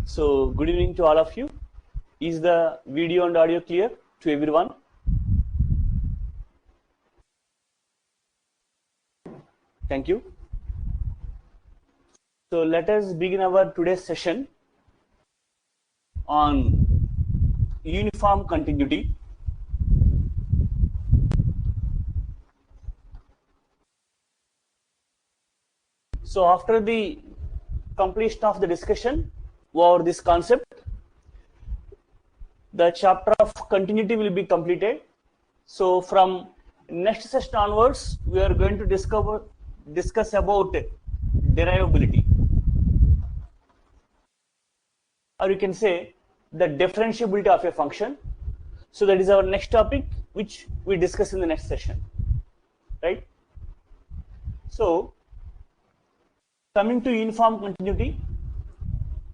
So good evening to all of you. Is the video and audio clear to everyone? Thank you. So let us begin our today's session on uniform continuity. So after the completion of the discussion over this concept, the chapter of continuity will be completed. So from next session onwards, we are going to discuss about derivability, or you can say the differentiability of a function. So that is our next topic, which we discuss in the next session, right? So coming to uniform continuity,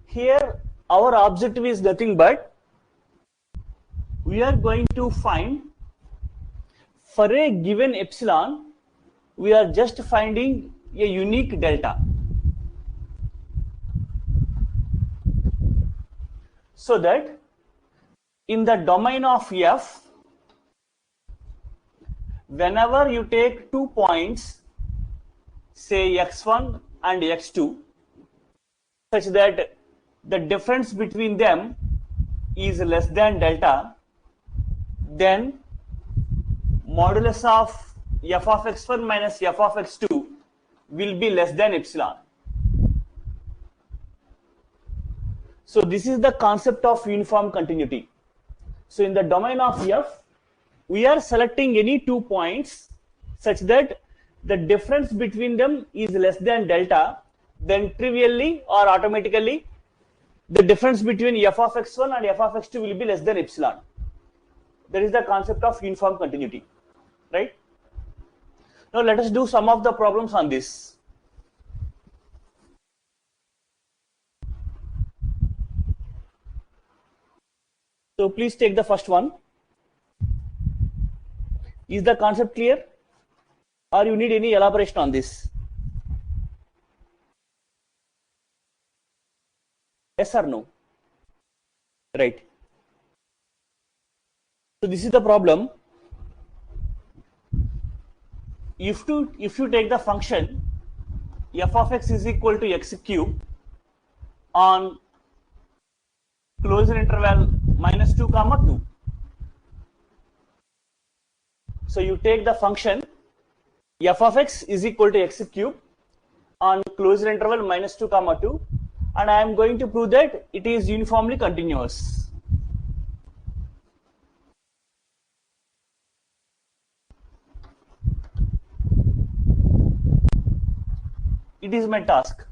here our objective is nothing but we are going to find for a given epsilon, we are just finding a unique delta. So that in the domain of F, whenever you take 2 points, say x1 and x2, such that the difference between them is less than delta, then modulus of f of x1 minus f of x2 will be less than epsilon. So this is the concept of uniform continuity. So in the domain of F, we are selecting any 2 points such that the difference between them is less than delta, then trivially or automatically the difference between f of x1 and f of x2 will be less than epsilon. That is the concept of uniform continuity, right? Now let us do some of the problems on this. So please take the first one. Is the concept clear, or you need any elaboration on this? Yes or no? Right. So this is the problem. If you take the function f of x is equal to x cube on closure interval minus 2 comma 2. So you take the function f of x is equal to x cube on closure interval minus 2 comma 2, and I am going to prove that it is uniformly continuous. It is my task.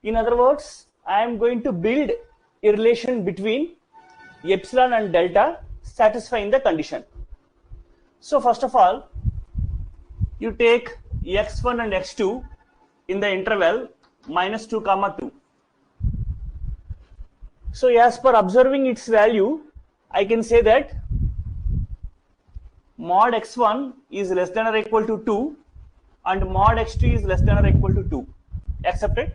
In other words, I am going to build a relation between epsilon and delta satisfying the condition. So first of all, you take x1 and x2 in the interval minus 2 comma 2. So as per observing its value, I can say that mod x1 is less than or equal to 2 and mod x2 is less than or equal to 2. Accepted?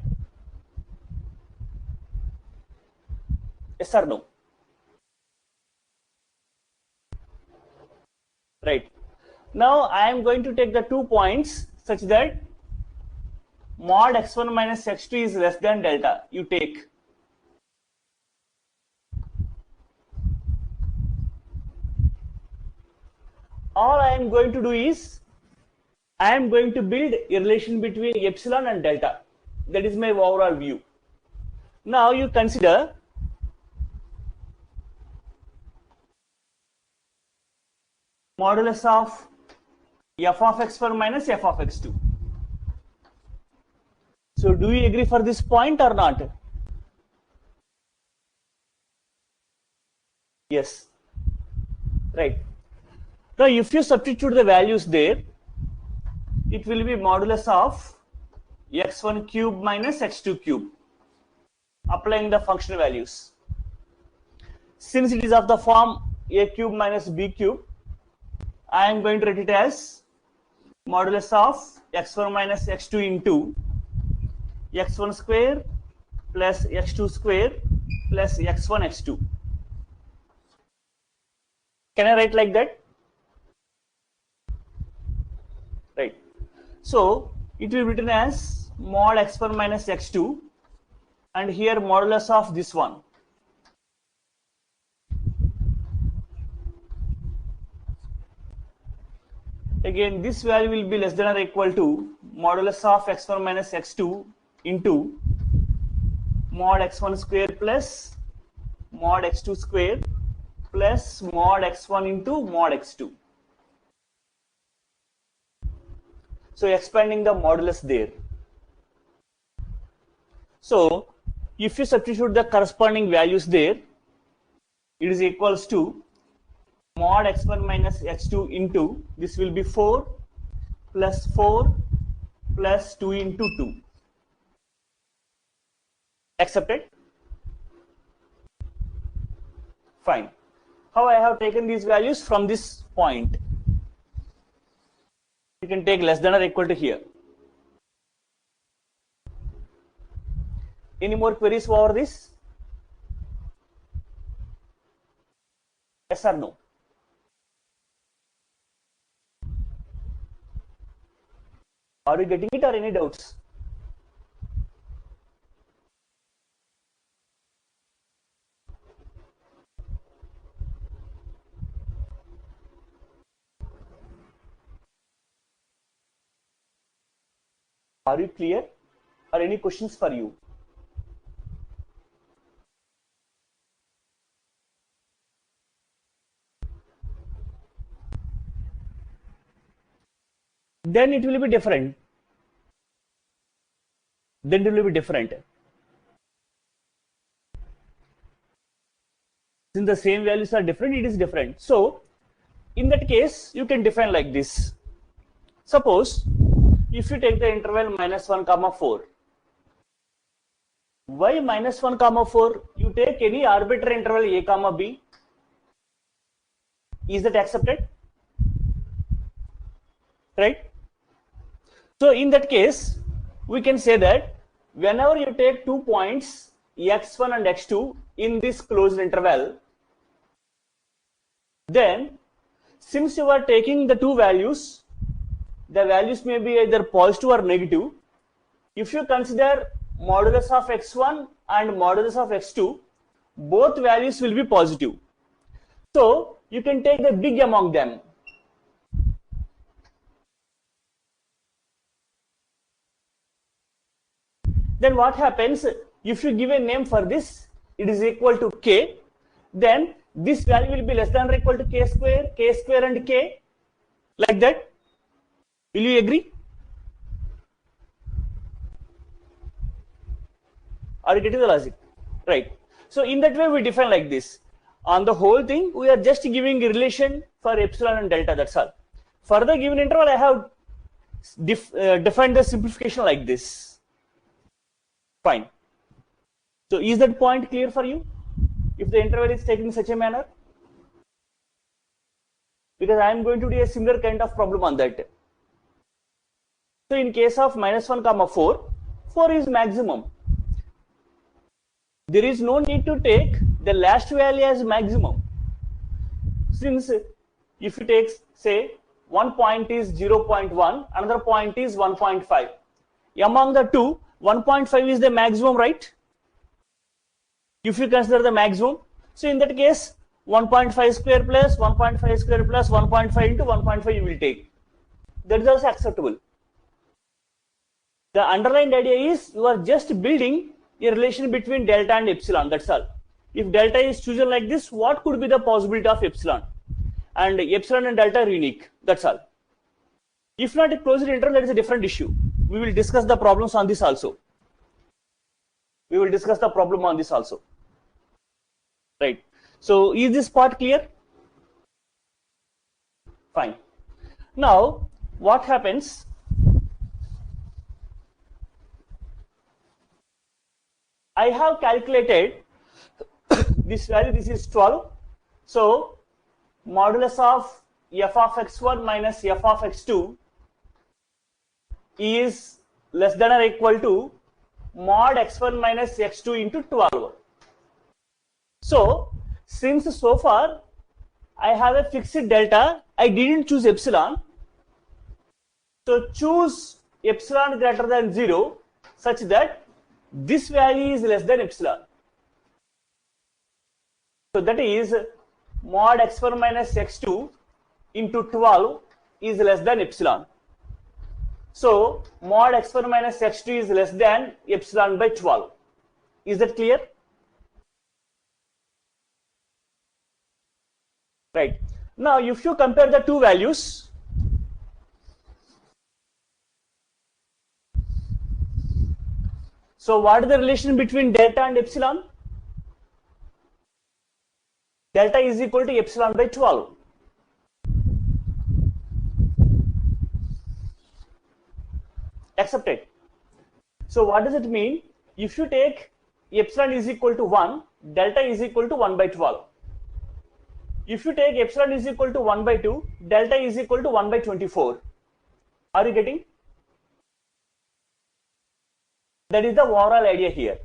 Yes or no? Right. Now I am going to take the 2 points such that mod x1 minus x2 is less than delta. You take. All I am going to do is I am going to build a relation between epsilon and delta. That is my overall view. Now you consider modulus of f of x1 minus f of x2. So do you agree for this point or not? Yes. Right. Now if you substitute the values there, it will be modulus of x1 cube minus x2 cube, applying the functional values. Since it is of the form a cube minus b cube, I am going to write it as modulus of x1 minus x2 into x1 square plus x2 square plus x1 x2. Can I write like that? Right. So it will be written as mod x1 minus x2 and here modulus of this one. Again, this value will be less than or equal to modulus of x1 minus x2 into mod x1 square plus mod x2 square plus mod x1 into mod x2. So expanding the modulus there. So if you substitute the corresponding values there, it is equals to mod x1 minus x2 into, this will be 4 plus 4 plus 2 into 2. Accepted? Fine. How I have taken these values from this point? You can take less than or equal to here. Any more queries over this? Yes or no? Are you getting it or any doubts? Are you clear? Or any questions for you? Then it will be different. Then it will be different. Since the same values are different, it is different. So in that case, you can define like this. Suppose if you take the interval minus 1 comma 4. Why minus 1 comma 4? You take any arbitrary interval a comma b. Is that accepted? Right? So in that case, we can say that whenever you take 2 points x1 and x2 in this closed interval, then since you are taking the two values, the values may be either positive or negative. If you consider modulus of x1 and modulus of x2, both values will be positive. So you can take the big among them. Then what happens if you give a name for this? It is equal to k. Then this value will be less than or equal to k square and k, like that. Will you agree? Are you getting the logic? Right. So in that way we define like this. On the whole thing, we are just giving a relation for epsilon and delta, that's all. For the given interval, I have defined the simplification like this. Fine. So is that point clear for you? If the interval is taken in such a manner? Because I am going to do a similar kind of problem on that. So in case of minus 1 comma 4, 4 is maximum. There is no need to take the last value as maximum. Since if you take, say, one point is 0.1, another point is 1.5. Among the two, 1.5 is the maximum, right? If you consider the maximum, so in that case, 1.5 square plus 1.5 square plus 1.5 into 1.5 you will take. That is also acceptable. The underlying idea is you are just building a relation between delta and epsilon, that's all. If delta is chosen like this, what could be the possibility of epsilon? And epsilon and delta are unique, that's all. If not a closed interval, that is a different issue. We will discuss the problems on this also. Right. So is this part clear? Fine. Now what happens? I have calculated this value, this is 12. So modulus of f of x1 minus f of x2 is less than or equal to mod x1 minus x2 into 12. So since so far I have a fixed delta, I didn't choose epsilon. So choose epsilon greater than 0 such that this value is less than epsilon. So that is mod x1 minus x2 into 12 is less than epsilon. So mod x1 minus x2 is less than epsilon by 12. Is that clear? Right. Now if you compare the two values, so what is the relation between delta and epsilon? Delta is equal to epsilon by 12. Accepted. So what does it mean? If you take epsilon is equal to 1, delta is equal to 1 by 12. If you take epsilon is equal to 1 by 2, delta is equal to 1 by 24. Are you getting? That is the overall idea here.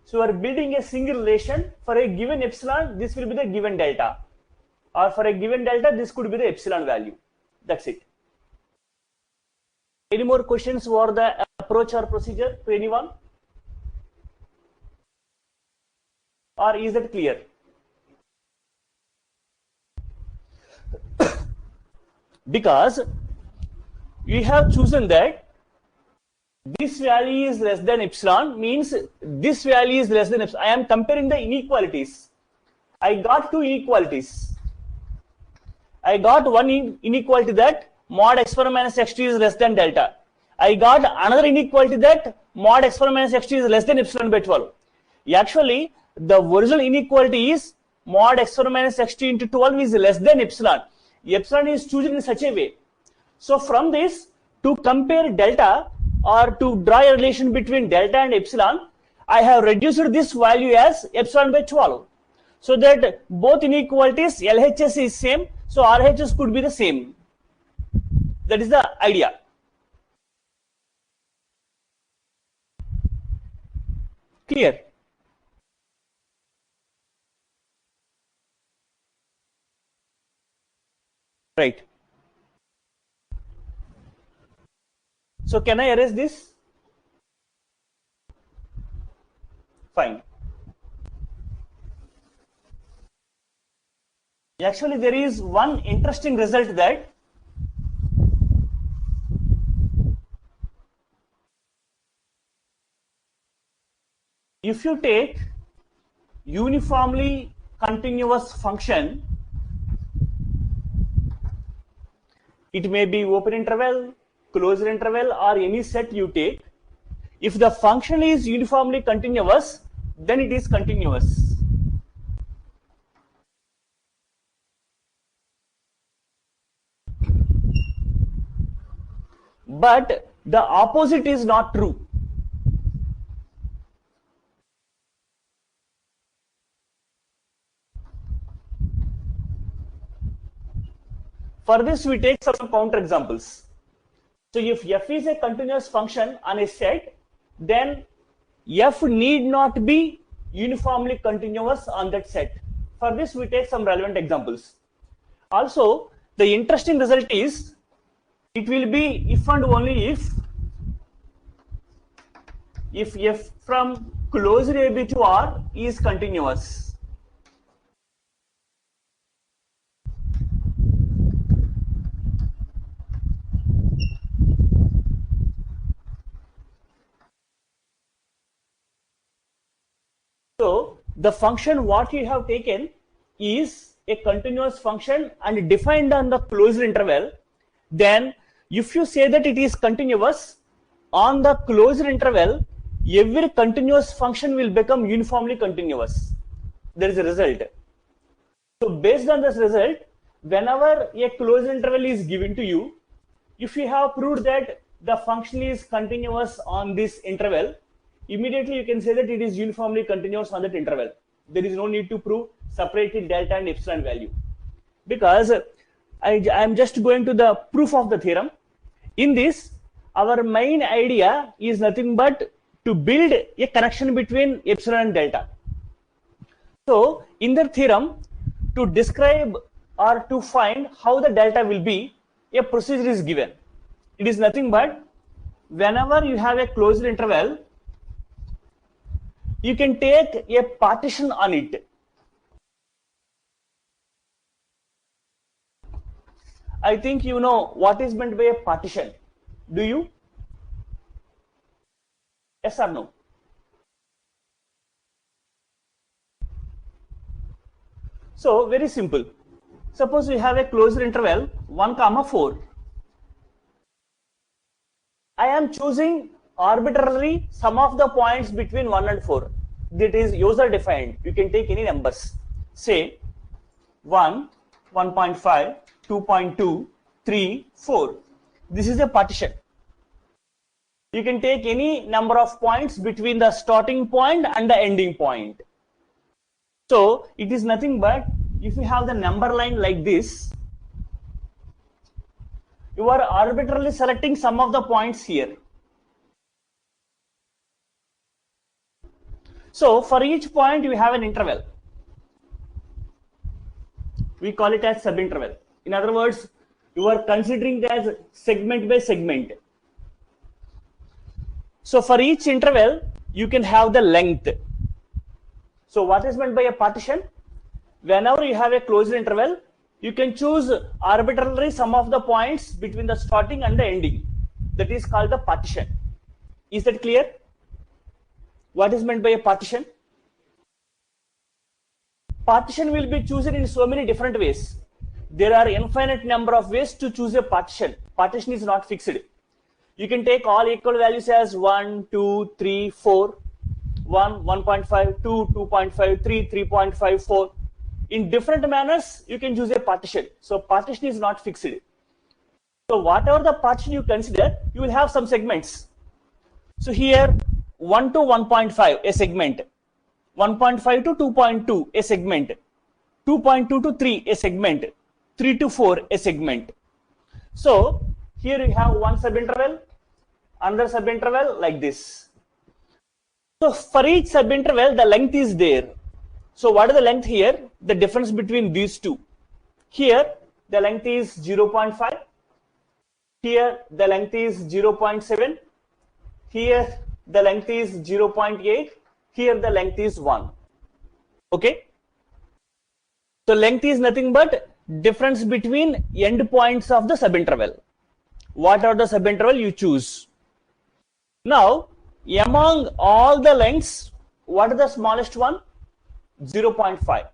So we are building a single relation. For a given epsilon, this will be the given delta. Or for a given delta, this could be the epsilon value. That's it. Any more questions for the approach or procedure to anyone? Or is that clear? Because we have chosen that this value is less than epsilon means this value is less than epsilon. I am comparing the inequalities. I got two inequalities. I got one inequality that mod x1 minus x2 is less than delta. I got another inequality that mod x1 minus x2 is less than epsilon by 12. Actually, the original inequality is mod x1 minus x2 into 12 is less than epsilon. Epsilon is chosen in such a way. So from this, to compare delta or to draw a relation between delta and epsilon, I have reduced this value as epsilon by 12. So that both inequalities, LHS is same, so RHS could be the same. That is the idea. Clear? Right. So can I erase this? Fine. Actually, there is one interesting result that if you take uniformly continuous function, it may be open interval, closed interval, or any set you take. If the function is uniformly continuous, then it is continuous. But the opposite is not true. For this, we take some counter examples. So if f is a continuous function on a set, then f need not be uniformly continuous on that set. For this, we take some relevant examples. Also, the interesting result is it will be if and only if f from closed AB to R is continuous. So the function what you have taken is a continuous function and defined on the closed interval. Then if you say that it is continuous on the closed interval, every continuous function will become uniformly continuous. There is a result. So based on this result, whenever a closed interval is given to you, if you have proved that the function is continuous on this interval, immediately you can say that it is uniformly continuous on that interval. There is no need to prove separated delta and epsilon value, because I am just going to the proof of the theorem. In this, our main idea is nothing but to build a connection between epsilon and delta. So in the theorem, to describe or to find how the delta will be, a procedure is given. It is nothing but whenever you have a closed interval, you can take a partition on it. I think you know what is meant by a partition. Do you? Yes or no? So very simple. Suppose we have a closed interval 1, 4. I am choosing arbitrarily some of the points between 1 and 4. That is user defined. You can take any numbers. Say 1, 1.5, 2.2, 3, 4. This is a partition. You can take any number of points between the starting point and the ending point. So it is nothing but if you have the number line like this, you are arbitrarily selecting some of the points here. So for each point you have an interval. We call it as subinterval. In other words, you are considering it as segment by segment. So for each interval, you can have the length. So what is meant by a partition? Whenever you have a closed interval, you can choose arbitrarily some of the points between the starting and the ending. That is called the partition. Is that clear? What is meant by a partition? Partition will be chosen in so many different ways. There are infinite number of ways to choose a partition. Partition is not fixed. You can take all equal values as 1, 2, 3, 4, 1, 1.5, 2, 2.5, 3, 3.5, 4. In different manners, you can choose a partition. So partition is not fixed. So whatever the partition you consider, you will have some segments. So here 1 to 1.5, a segment. 1.5 to 2.2, a segment. 2.2 to 3, a segment. 3 to 4, a segment. So here you have one subinterval, another subinterval like this. So for each subinterval, the length is there. So what is the length here? The difference between these two. Here the length is 0.5. Here the length is 0.7. Here the length is 0.8. Here the length is 1. Okay. So length is nothing but difference between endpoints of the subinterval. What are the subinterval you choose? Now, among all the lengths, what is the smallest one? 0.5.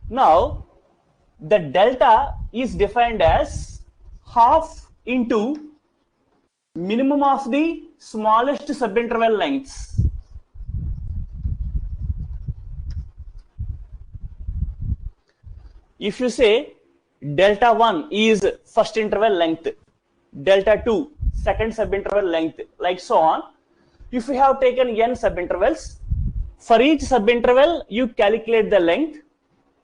Now, the delta is defined as half into minimum of the smallest subinterval lengths. If you say delta 1 is first interval length, delta 2 second subinterval length, like so on. If you have taken n subintervals, for each subinterval you calculate the length,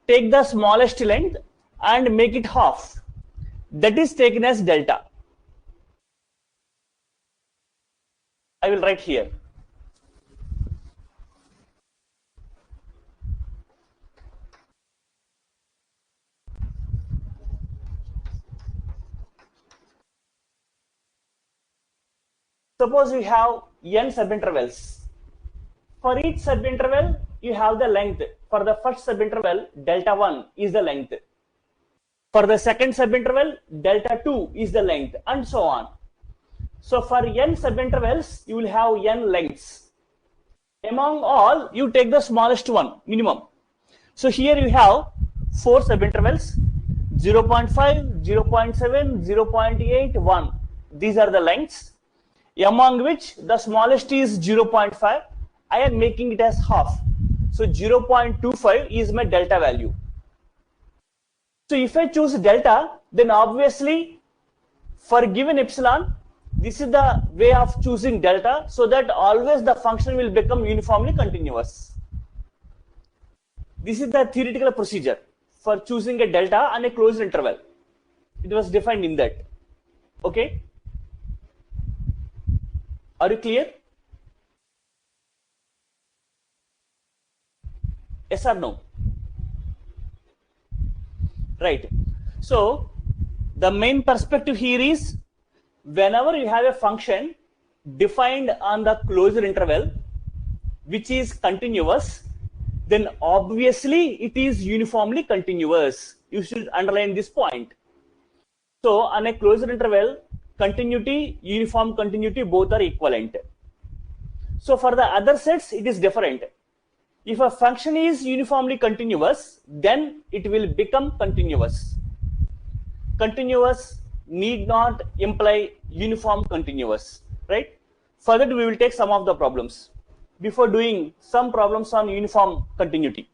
take the smallest length and make it half. That is taken as delta. I will write here. Suppose you have n subintervals. For each subinterval, you have the length. For the first subinterval, delta 1 is the length. For the second subinterval, delta 2 is the length, and so on. So for n subintervals, you will have n lengths. Among all, you take the smallest one, minimum. So here you have 4 subintervals, 0.5, 0.7, 0.8, 1. These are the lengths, among which the smallest is 0.5. I am making it as half. So 0.25 is my delta value. So if I choose delta, then obviously for given epsilon, this is the way of choosing delta, so that always the function will become uniformly continuous. This is the theoretical procedure for choosing a delta and a closed interval. It was defined in that. Okay? Are you clear? Yes or no? Right. So the main perspective here is, whenever you have a function defined on the closure interval which is continuous, then obviously it is uniformly continuous. You should underline this point. So on a closure interval, continuity, uniform continuity, both are equivalent. So for the other sets, it is different. If a function is uniformly continuous, then it will become continuous. Continuous need not imply uniform continuous, right? For that, we will take some of the problems before doing some problems on uniform continuity.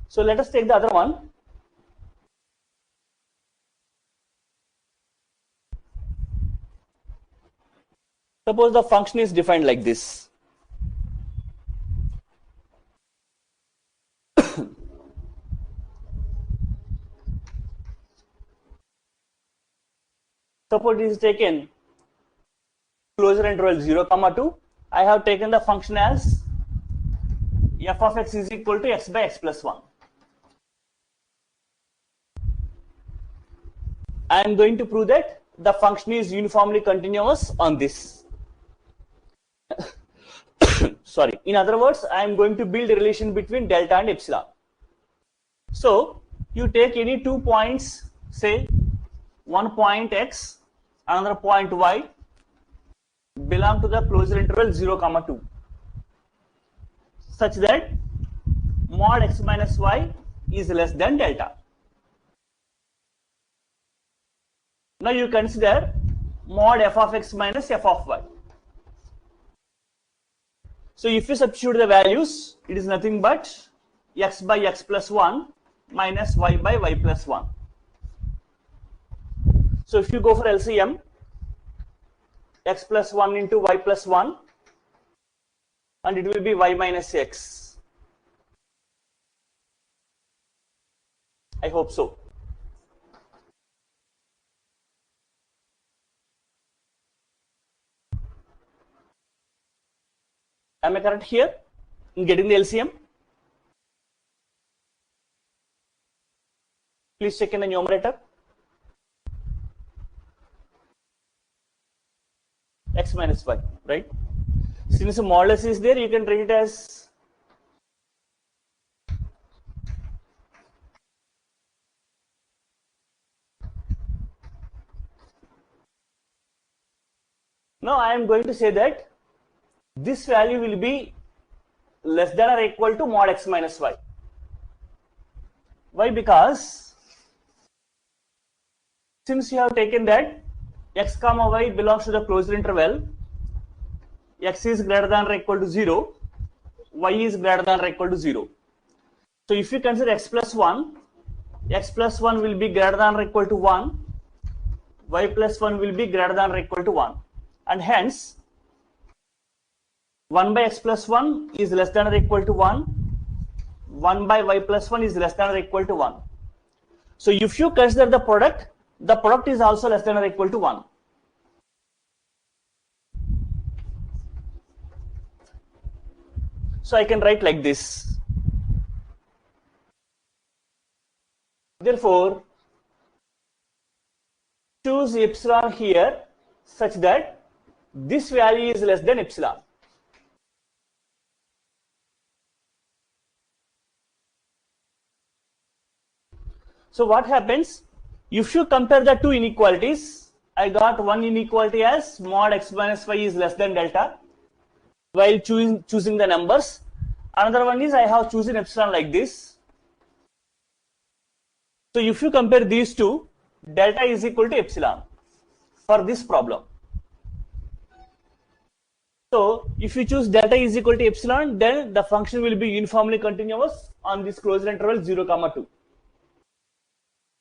So let us take the other one. Suppose the function is defined like this. Suppose it is taken closure interval 0, 2. I have taken the function as f of x is equal to x by x plus 1. I am going to prove that the function is uniformly continuous on this. Sorry. In other words, I am going to build a relation between delta and epsilon. So you take any 2 points, say one point x, another point y, belong to the closure interval 0, 2, such that mod x minus y is less than delta. Now you consider mod f of x minus f of y. So if you substitute the values, it is nothing but x by x plus 1 minus y by y plus 1. So if you go for LCM, x plus 1 into y plus 1, and it will be y minus x. I hope so. Am I correct here in getting the LCM? Please check in the numerator. X minus y, right? Since the modulus is there, you can treat it as now I am going to say that this value will be less than or equal to mod x minus y. Why? Because since you have taken that x comma y belongs to the closed interval, x is greater than or equal to 0, y is greater than or equal to 0. So if you consider x plus 1 will be greater than or equal to 1, y plus 1 will be greater than or equal to 1, and hence 1 by x plus 1 is less than or equal to 1, 1 by y plus 1 is less than or equal to 1. So if you consider the product is also less than or equal to 1. So I can write like this. Therefore, choose epsilon here such that this value is less than epsilon. So what happens? If you compare the two inequalities, I got one inequality as mod x minus y is less than delta while choosing the numbers. Another one is I have chosen epsilon like this. So if you compare these two, delta is equal to epsilon for this problem. So if you choose delta is equal to epsilon, then the function will be uniformly continuous on this closed interval 0, 2.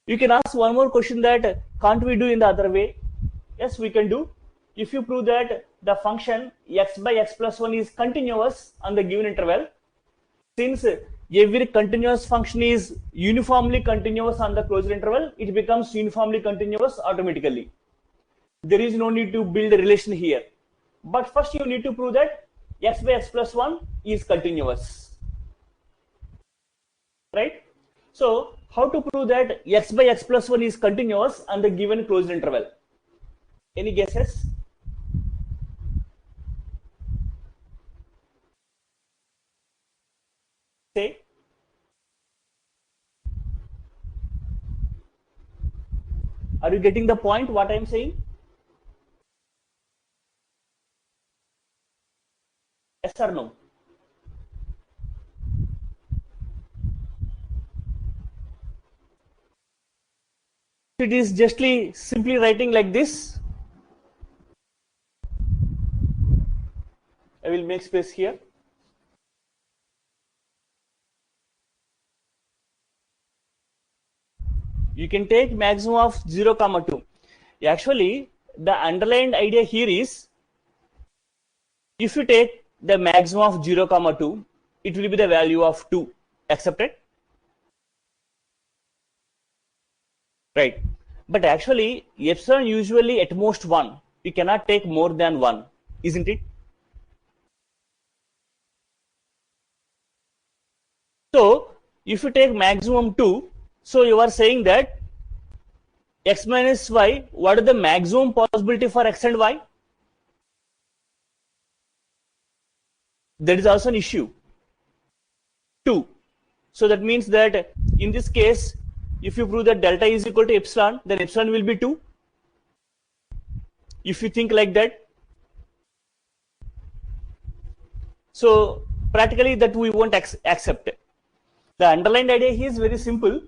You can ask one more question that can't we do in the other way? Yes, we can do. If you prove that the function x by x plus 1 is continuous on the given interval, since every continuous function is uniformly continuous on the closed interval, it becomes uniformly continuous automatically. there is no need to build a relation here. But first you need to prove that x by x plus 1 is continuous, right? So how to prove that x by x plus 1 is continuous on the given closed interval? Any guesses? Say. Are you getting the point what I am saying? Yes or no? It is justly simply writing like this. I will make space here. You can take maximum of 0, 2. Actually, the underlined idea here is, if you take the maximum of 0, 2, it will be the value of 2. Accepted? Right. But actually, epsilon usually at most 1. You cannot take more than 1, isn't it? So, if you take maximum 2, so you are saying that x minus y, what is the maximum possibility for x and y? That is also an issue. 2. So that means that in this case, if you prove that delta is equal to epsilon, then epsilon will be 2. If you think like that. So practically that we won't accept. The underlined idea here is very simple.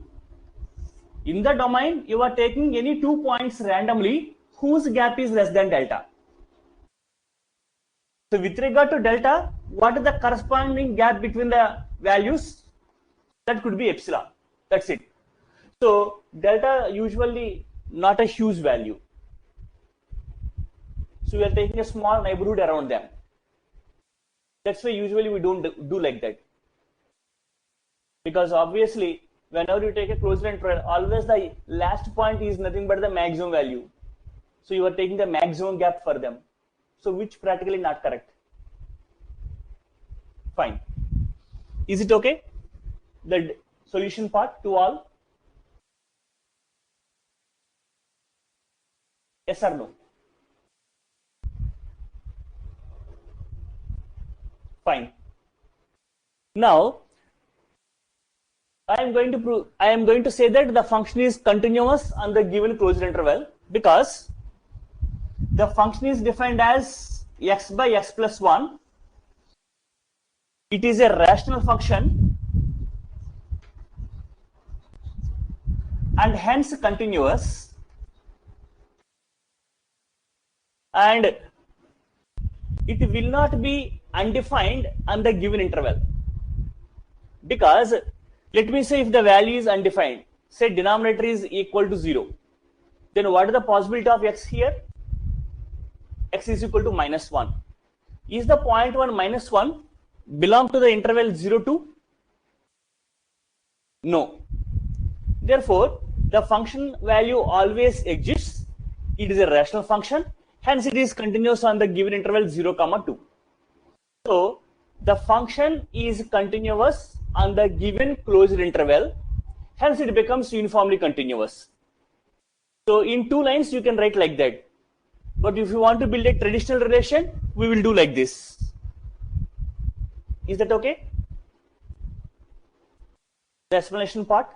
In the domain, you are taking any 2 points randomly whose gap is less than delta. So with regard to delta, what is the corresponding gap between the values? That could be epsilon. That's it. So delta usually not a huge value. So we are taking a small neighborhood around them. That's why usually we don't do like that. Because obviously, whenever you take a closed interval, always the last point is nothing but the maximum value. So you are taking the maximum gap for them. So which practically not correct. Fine. Is it okay? The solution part to all? Yes or no? Fine. Now I am going to say that the function is continuous on the given closed interval because the function is defined as x by x plus 1. It is a rational function and hence continuous, and it will not be undefined on the given interval, because let me say if the value is undefined, say denominator is equal to 0, then what is the possibility of x here? X is equal to minus 1. Is the point 1 minus 1 belong to the interval 0 to? No. Therefore, the function value always exists. It is a rational function. Hence, it is continuous on the given interval 0, 2. So, the function is continuous on the given closed interval. Hence, it becomes uniformly continuous. So, in 2 lines, you can write like that. But if you want to build a traditional relation, we will do like this. Is that okay? The explanation part?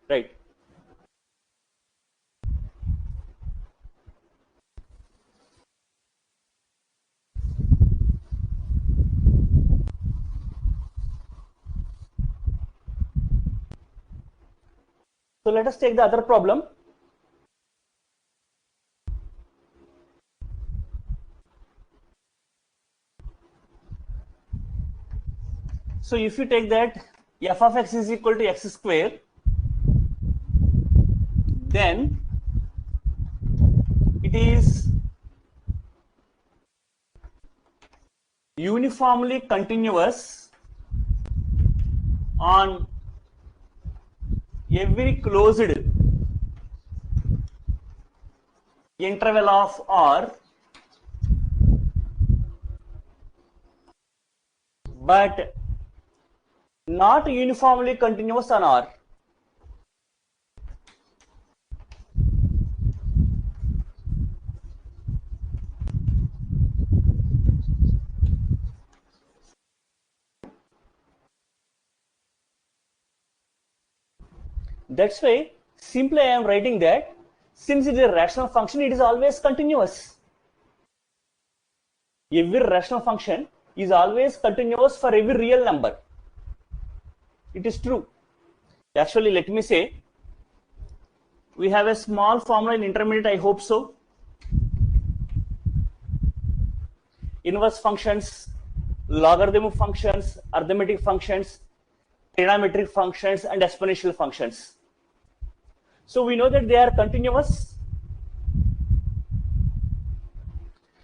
Right. So let us take the other problem. So if you take that f of x is equal to x square, then it is uniformly continuous on every closed interval of R, but not uniformly continuous on R. That's why simply I am writing that since it is a rational function, it is always continuous. Every rational function is always continuous for every real number. It is true. Actually, let me say, we have a small formula in intermediate, I hope so. Inverse functions, logarithm functions, arithmetic functions, trigonometric functions, and exponential functions. So we know that they are continuous.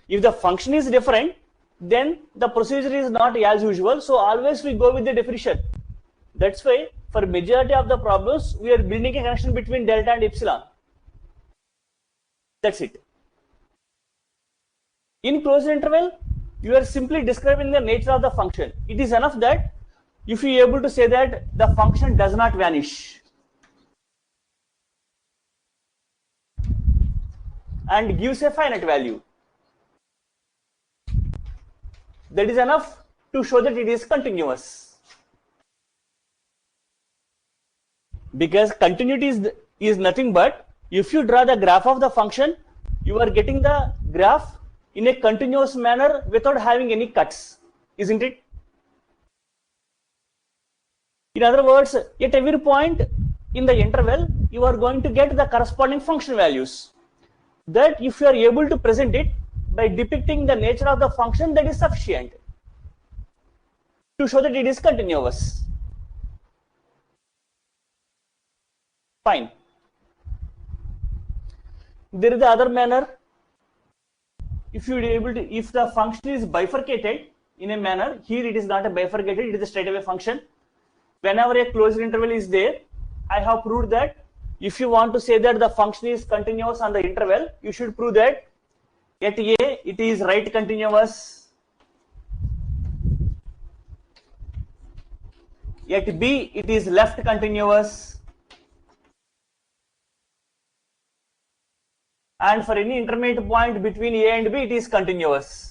If the function is different, then the procedure is not as usual. So always we go with the definition. That's why for majority of the problems, we are building a connection between delta and epsilon. That's it. In closed interval, you are simply describing the nature of the function. It is enough that if you are able to say that the function does not vanish and gives a finite value, that is enough to show that it is continuous. Because continuity is nothing but if you draw the graph of the function, you are getting the graph in a continuous manner without having any cuts, isn't it? In other words, at every point in the interval, you are going to get the corresponding function values. That if you are able to present it by depicting the nature of the function, that is sufficient to show that it is continuous. Fine. There is the other manner. If you are able to, if the function is bifurcated in a manner, here it is not a bifurcated, it is a straightaway function. Whenever a closed interval is there, I have proved that if you want to say that the function is continuous on the interval, you should prove that at A it is right continuous, at B it is left continuous, and for any intermediate point between A and B it is continuous.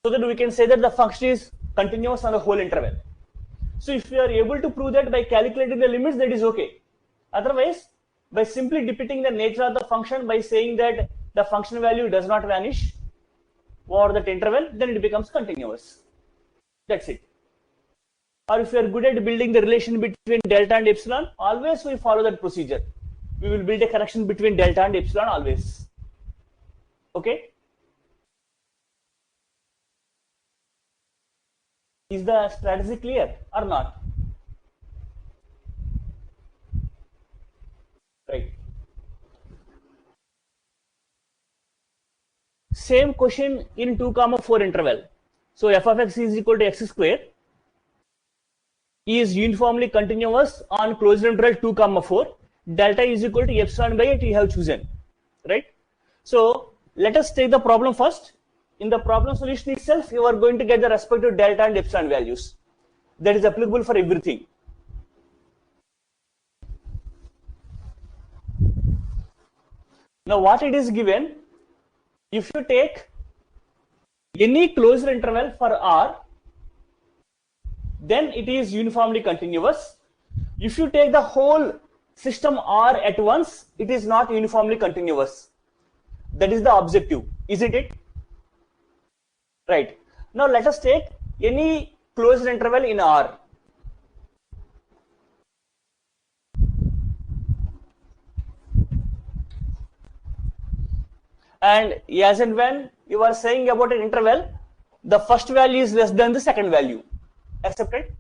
So that we can say that the function is continuous on the whole interval. So if we are able to prove that by calculating the limits, that is okay. Otherwise, by simply depicting the nature of the function by saying that the function value does not vanish over that interval, then it becomes continuous. That's it. Or if we are good at building the relation between delta and epsilon, always we follow that procedure. We will build a connection between delta and epsilon always. Okay? Is the strategy clear or not? Right. Same question in 2,4 interval. So f of x is equal to x square is uniformly continuous on closed interval 2,4. Delta is equal to epsilon by 8 you have chosen. Right. So let us take the problem first. In the problem solution itself, you are going to get the respective delta and epsilon values. That is applicable for everything. Now what it is given, if you take any closed interval for R, then it is uniformly continuous. If you take the whole system R at once, it is not uniformly continuous. That is the objective, isn't it? Right. Now let us take any closed interval in R. And as and when you are saying about an interval, the first value is less than the second value. Accepted?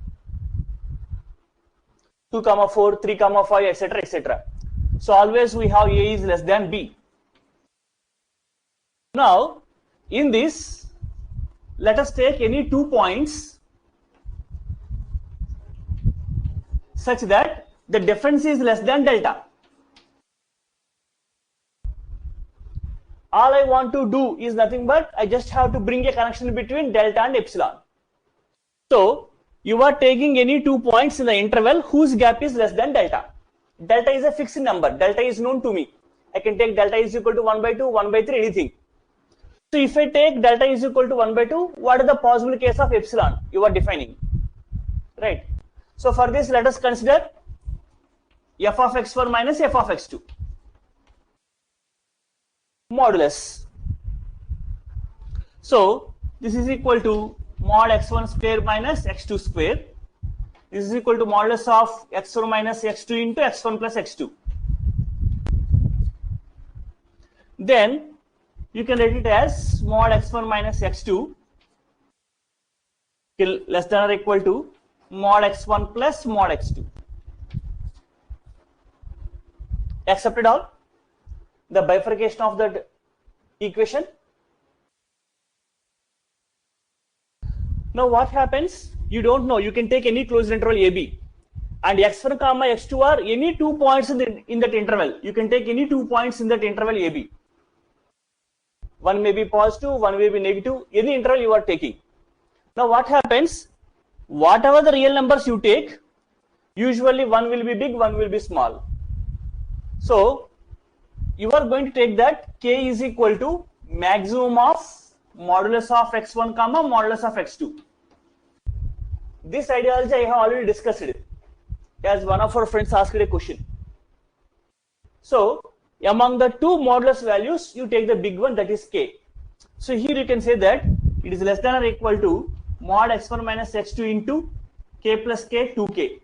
2,4, 3,5, etc., etc. So always we have A is less than B. Now in this, let us take any 2 points such that the difference is less than delta. All I want to do is nothing but I just have to bring a connection between delta and epsilon. So you are taking any 2 points in the interval whose gap is less than delta. Delta is a fixed number. Delta is known to me. I can take delta is equal to 1 by 2, 1 by 3, anything. So if I take delta is equal to 1 by 2, what is the possible case of epsilon you are defining? Right. So for this, let us consider f of x1 minus f of x2. Modulus. So this is equal to mod x1 square minus x2 square. This is equal to modulus of x1 minus x2 into x1 plus x2. Then you can write it as mod x1 minus x2 less than or equal to mod x1 plus mod x2. Accepted all? The bifurcation of that equation. Now what happens? You don't know. You can take any closed interval AB, and x1 comma x2 are any 2 points in that interval. You can take any 2 points in that interval AB. One may be positive, one may be negative. Any interval you are taking. Now what happens? Whatever the real numbers you take, usually one will be big, one will be small. So you are going to take that k is equal to maximum of modulus of x1 comma modulus of x2. This ideology I have already discussed it, as one of our friends asked a question. So among the two modulus values, you take the big one, that is k. So here you can say that it is less than or equal to mod x1 minus x2 into k plus k 2k.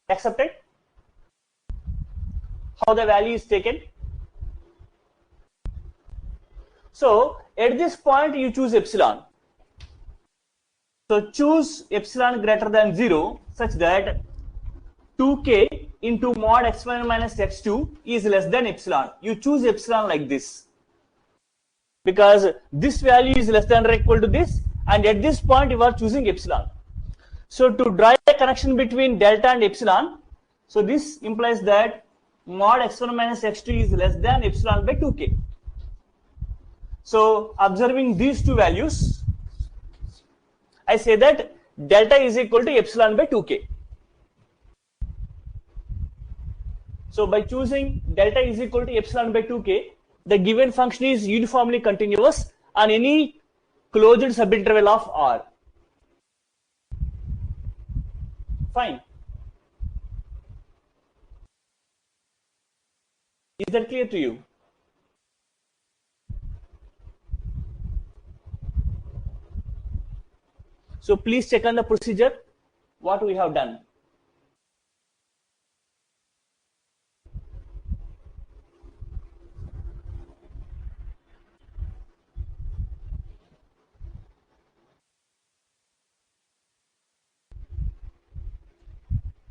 Accepted? How the value is taken? So at this point you choose epsilon. So choose epsilon greater than 0 such that 2k into mod x1 minus x2 is less than epsilon. You choose epsilon like this, because this value is less than or equal to this, and at this point you are choosing epsilon. So to draw a connection between delta and epsilon, so this implies that mod x1 minus x2 is less than epsilon by 2k. So observing these two values, I say that delta is equal to epsilon by 2k. So by choosing delta is equal to epsilon by 2k, the given function is uniformly continuous on any closed subinterval of R. Fine. Is that clear to you? So please check on the procedure, what we have done.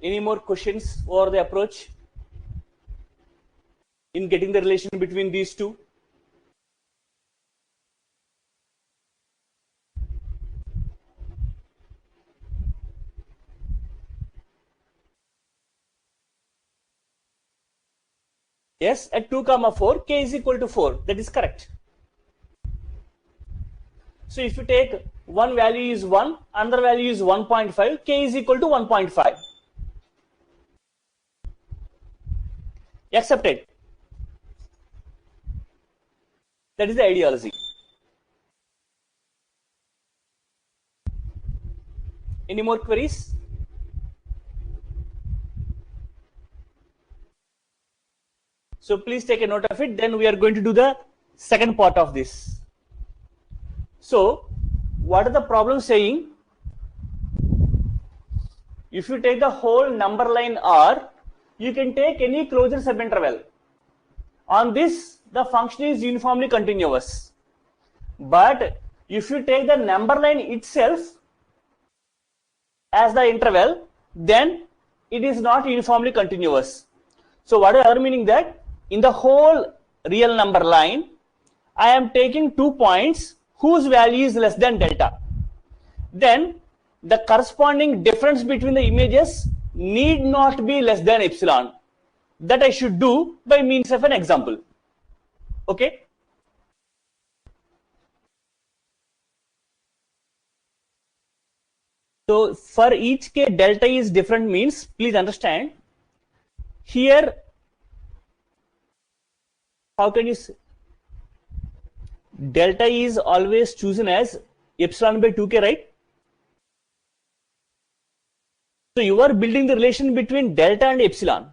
Any more questions over the approach in getting the relation between these two? Yes, at 2 comma 4, k is equal to 4. That is correct. So if you take one value is 1, another value is 1.5, k is equal to 1.5. Accepted. That is the ideology. Any more queries? So please take a note of it. Then we are going to do the second part of this. So what is the problem saying? If you take the whole number line R, you can take any closure subinterval. On this, the function is uniformly continuous. But if you take the number line itself as the interval, then it is not uniformly continuous. So what is our meaning? That in the whole real number line, I am taking 2 points whose value is less than delta. Then the corresponding difference between the images need not be less than epsilon. That I should do by means of an example. Okay. So for each case delta is different means, please understand here, how can you say delta is always chosen as epsilon by 2k, right? So you are building the relation between delta and epsilon.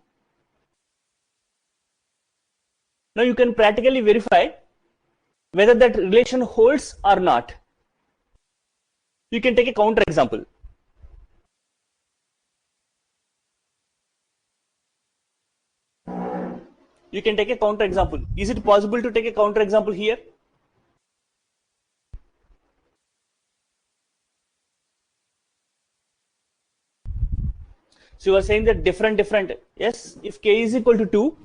Now you can practically verify whether that relation holds or not. You can take a counter example. You can take a counter example. Is it possible to take a counter example here? So you are saying that different, yes, if k is equal to 2,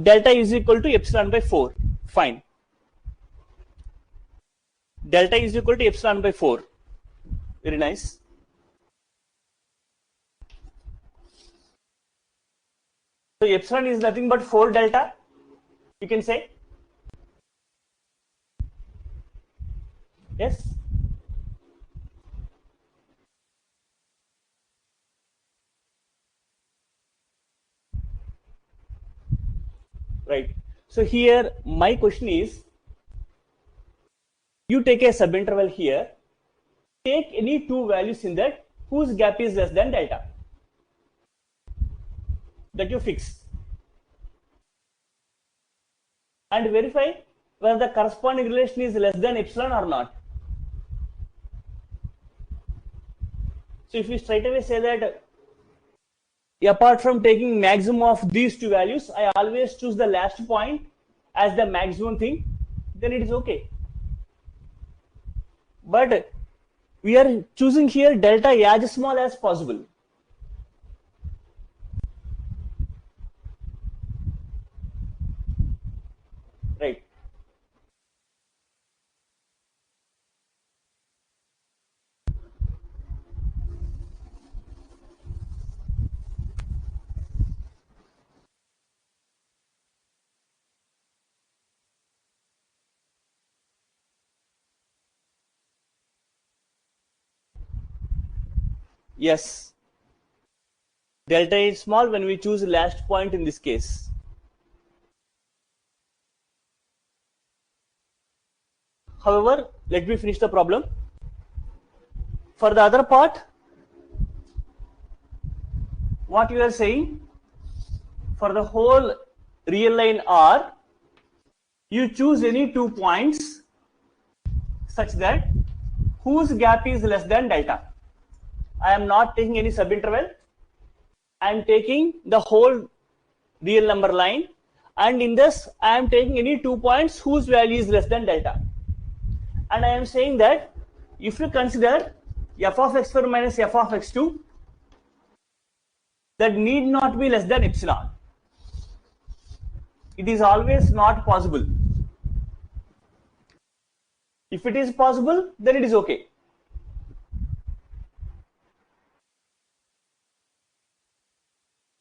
delta is equal to epsilon by 4, fine. Delta is equal to epsilon by 4, very nice. So epsilon is nothing but 4 delta, you can say. Yes. Right. So here my question is, you take a subinterval here, take any two values in that whose gap is less than delta, that you fix, and verify whether the corresponding relation is less than epsilon or not. So if we straight away say that apart from taking maximum of these two values, I always choose the last point as the maximum thing, then it is okay. But we are choosing here delta as small as possible. Right. Yes. Delta is small when we choose last point in this case. However, let me finish the problem. For the other part, what you are saying, for the whole real line R, you choose any 2 points such that whose gap is less than delta. I am not taking any subinterval. I am taking the whole real number line, and in this I am taking any 2 points whose value is less than delta. And I am saying that if you consider f of x1 minus f of x2, that need not be less than epsilon. It is always not possible. If it is possible, then it is okay.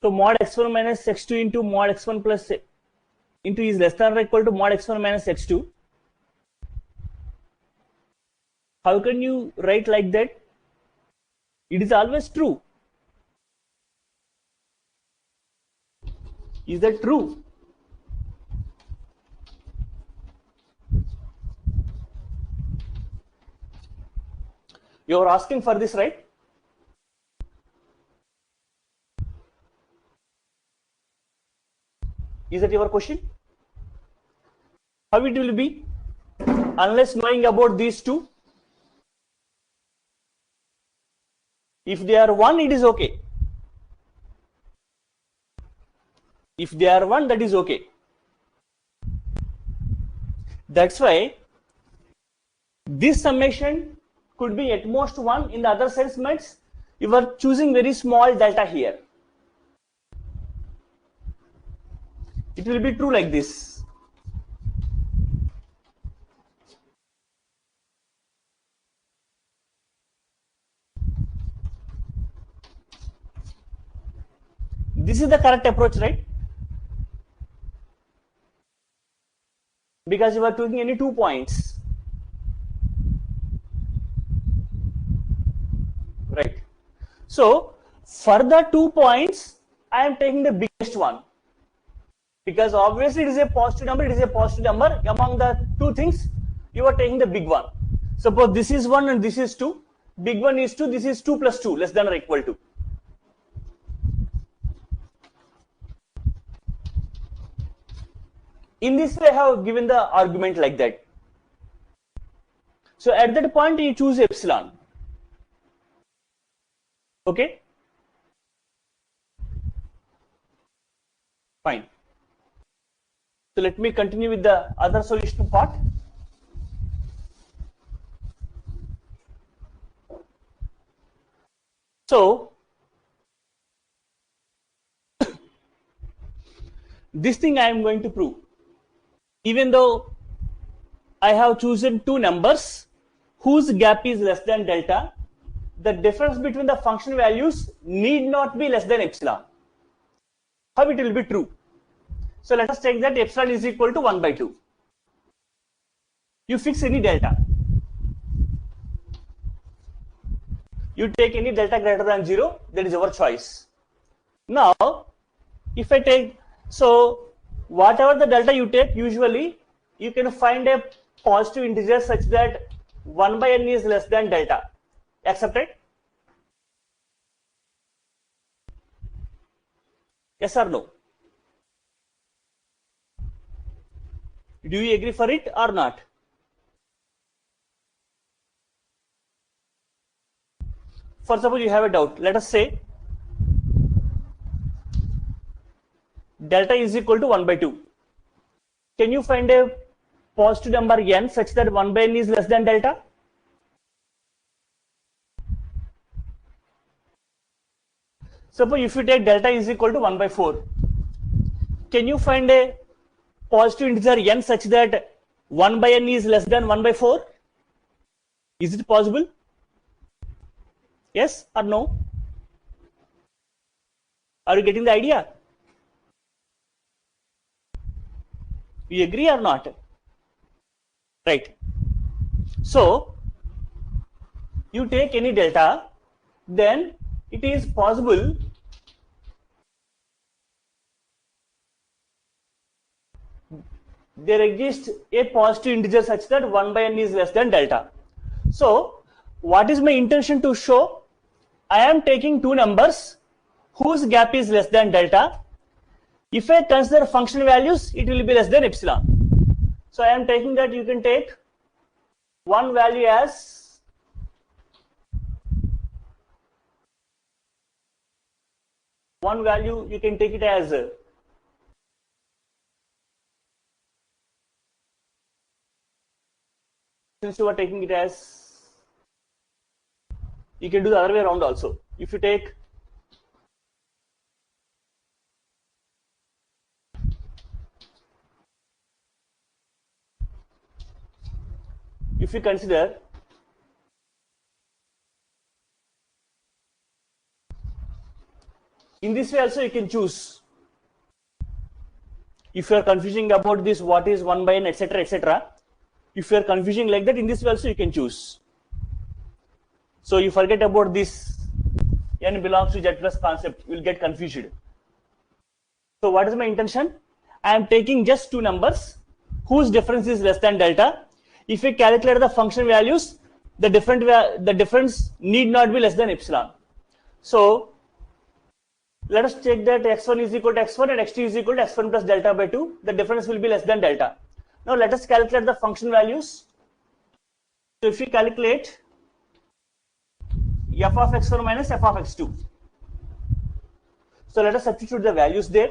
So mod x1 minus x2 into mod x1 plus into is less than or equal to mod x1 minus x2. How can you write like that? It is always true. Is that true? You are asking for this, right? Is that your question? How it will be? Unless knowing about these two, if they are one, it is okay. If they are one, that is okay. That's why this summation could be at most 1. In the other sense means you are choosing very small delta here. It will be true like this. This is the correct approach, right? Because you are taking any 2 points, right? So for the 2 points, I am taking the biggest one, because obviously it is a positive number. It is a positive number. Among the two things, you are taking the big one. Suppose this is 1 and this is 2. Big one is 2. This is 2 plus 2 less than or equal to. In this way, I have given the argument like that. So at that point, you choose epsilon. Okay? Fine. So let me continue with the other solution part. So this thing I am going to prove. Even though I have chosen two numbers whose gap is less than delta, the difference between the function values need not be less than epsilon. How it will be true? So let us take that epsilon is equal to 1 by 2. You fix any delta. You take any delta greater than 0, that is your choice. Now, if I take, so whatever the delta you take, usually you can find a positive integer such that 1 by n is less than delta. Accepted? Yes or no? Do you agree for it or not? For suppose you have a doubt, let us say delta is equal to 1 by 2. Can you find a positive number n such that 1 by n is less than delta? Suppose if you take delta is equal to 1 by 4, can you find a positive integer n such that 1 by n is less than 1 by 4? Is it possible? Yes or no? Are you getting the idea? You agree or not? Right. So you take any delta, then it is possible there exists a positive integer such that 1 by n is less than delta. So what is my intention to show? I am taking two numbers whose gap is less than delta. If I consider function values, it will be less than epsilon. So I am taking that you can take one value as one value, you can take it as since you are taking it as, you can do the other way around also. If you take if you consider in this way also you can choose. If you are confusing about this what is 1 by n etc etc, if you are confusing like that, in this way also you can choose. So you forget about this n belongs to z plus concept, you will get confused. So what is my intention? I am taking just two numbers whose difference is less than delta. If we calculate the function values, the difference need not be less than epsilon. So let us check that x1 is equal to x1 and x2 is equal to x1 plus delta by 2. The difference will be less than delta. Now let us calculate the function values. So if we calculate f of x1 minus f of x2. So let us substitute the values there.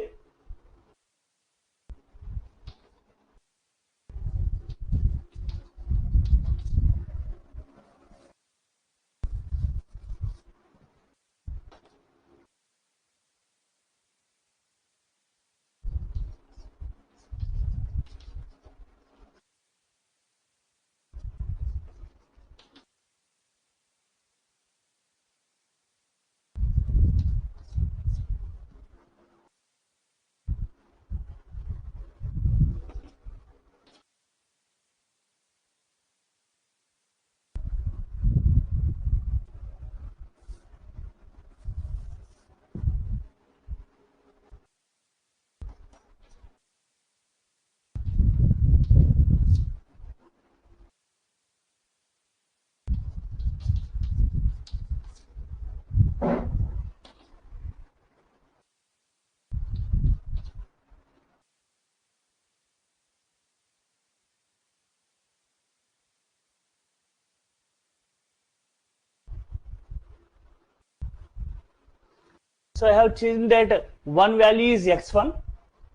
So I have changed that one value is x1,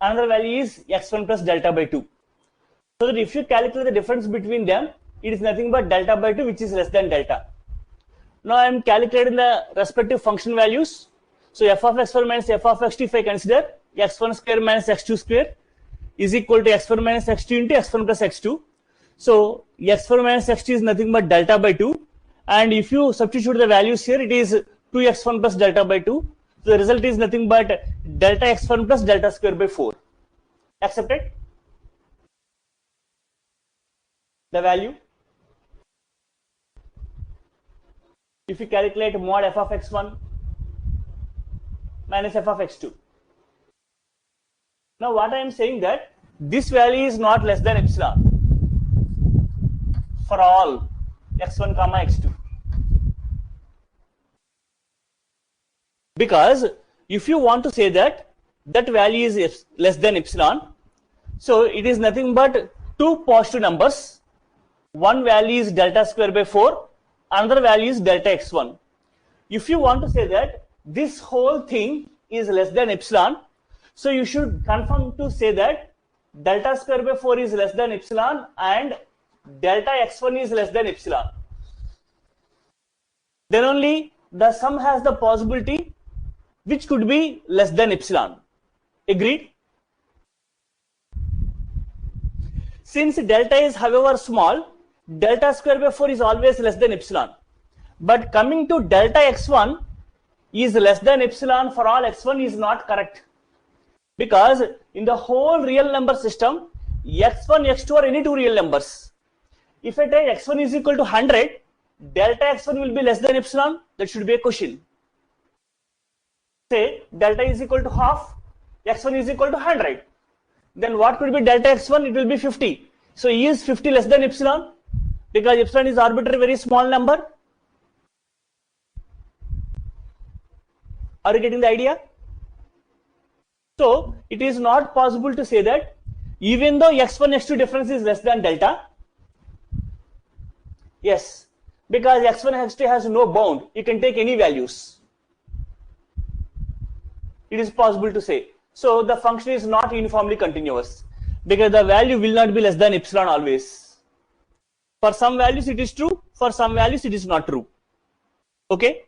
another value is x1 plus delta by 2. So that if you calculate the difference between them, it is nothing but delta by 2, which is less than delta. Now I am calculating the respective function values. So f of x1 minus f of x2, if I consider x1 square minus x2 square is equal to x1 minus x2 into x1 plus x2. So x1 minus x2 is nothing but delta by 2. And if you substitute the values here, it is 2x1 plus delta by 2. So the result is nothing but delta x1 plus delta square by 4. Accepted? The value. If you calculate mod f of x1 minus f of x2. Now what I am saying that this value is not less than epsilon for all x1 comma x2. Because if you want to say that that value is less than epsilon, so it is nothing but two positive numbers. One value is delta square by 4, another value is delta x1. If you want to say that this whole thing is less than epsilon, so you should confirm to say that delta square by 4 is less than epsilon and delta x1 is less than epsilon. Then only the sum has the possibility which could be less than epsilon. Agreed? Since delta is however small, delta square by 4 is always less than epsilon. But coming to delta x1 is less than epsilon for all x1 is not correct. Because in the whole real number system, x1, x2 are any two real numbers. If I take x1 is equal to 100, delta x1 will be less than epsilon. That should be a question. Say delta is equal to half, x1 is equal to 100. Then what could be delta x1? It will be 50. So is 50 less than epsilon? Because epsilon is arbitrary, very small number. Are you getting the idea? So it is not possible to say that even though x1 x2 difference is less than delta. Yes, because x1 x2 has no bound. You can take any values. It is possible to say. So the function is not uniformly continuous because the value will not be less than epsilon always. For some values it is true, for some values it is not true. Okay?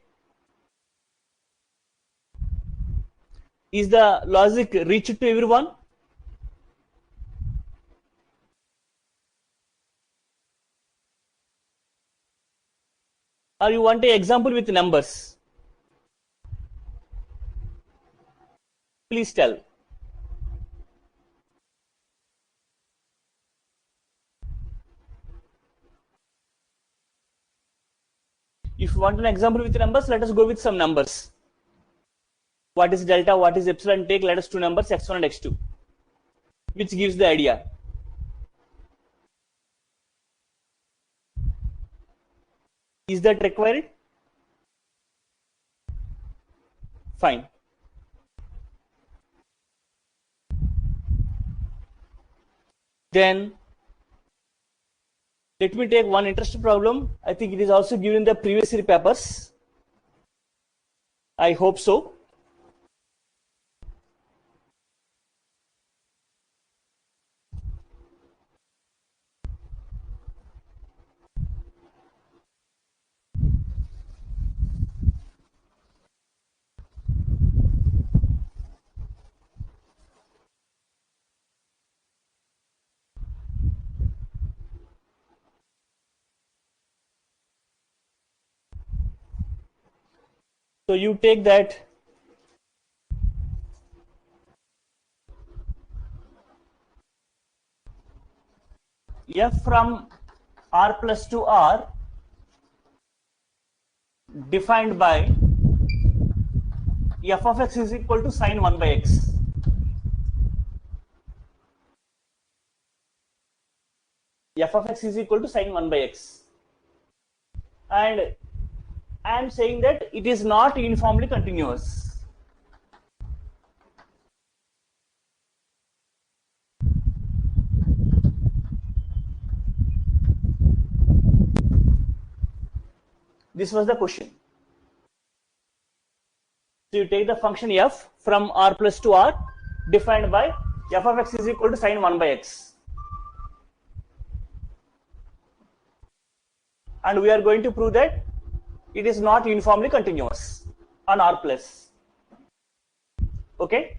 Is the logic reached to everyone? Or you want an example with numbers? Please tell. If you want an example with numbers, let us go with some numbers. What is delta, what is epsilon? Take let us two numbers x1 and x2, which gives the idea. Is that required? Fine. Then let me take one interesting problem. I think it is also given in the previous year papers. I hope so. So you take that f from r plus to r defined by f of x is equal to sine 1 by x. F of x is equal to sine 1 by x. And I am saying that it is not uniformly continuous. This was the question. So you take the function f from r plus to r defined by f of x is equal to sine 1 by x. And we are going to prove that it is not uniformly continuous on r plus. Okay?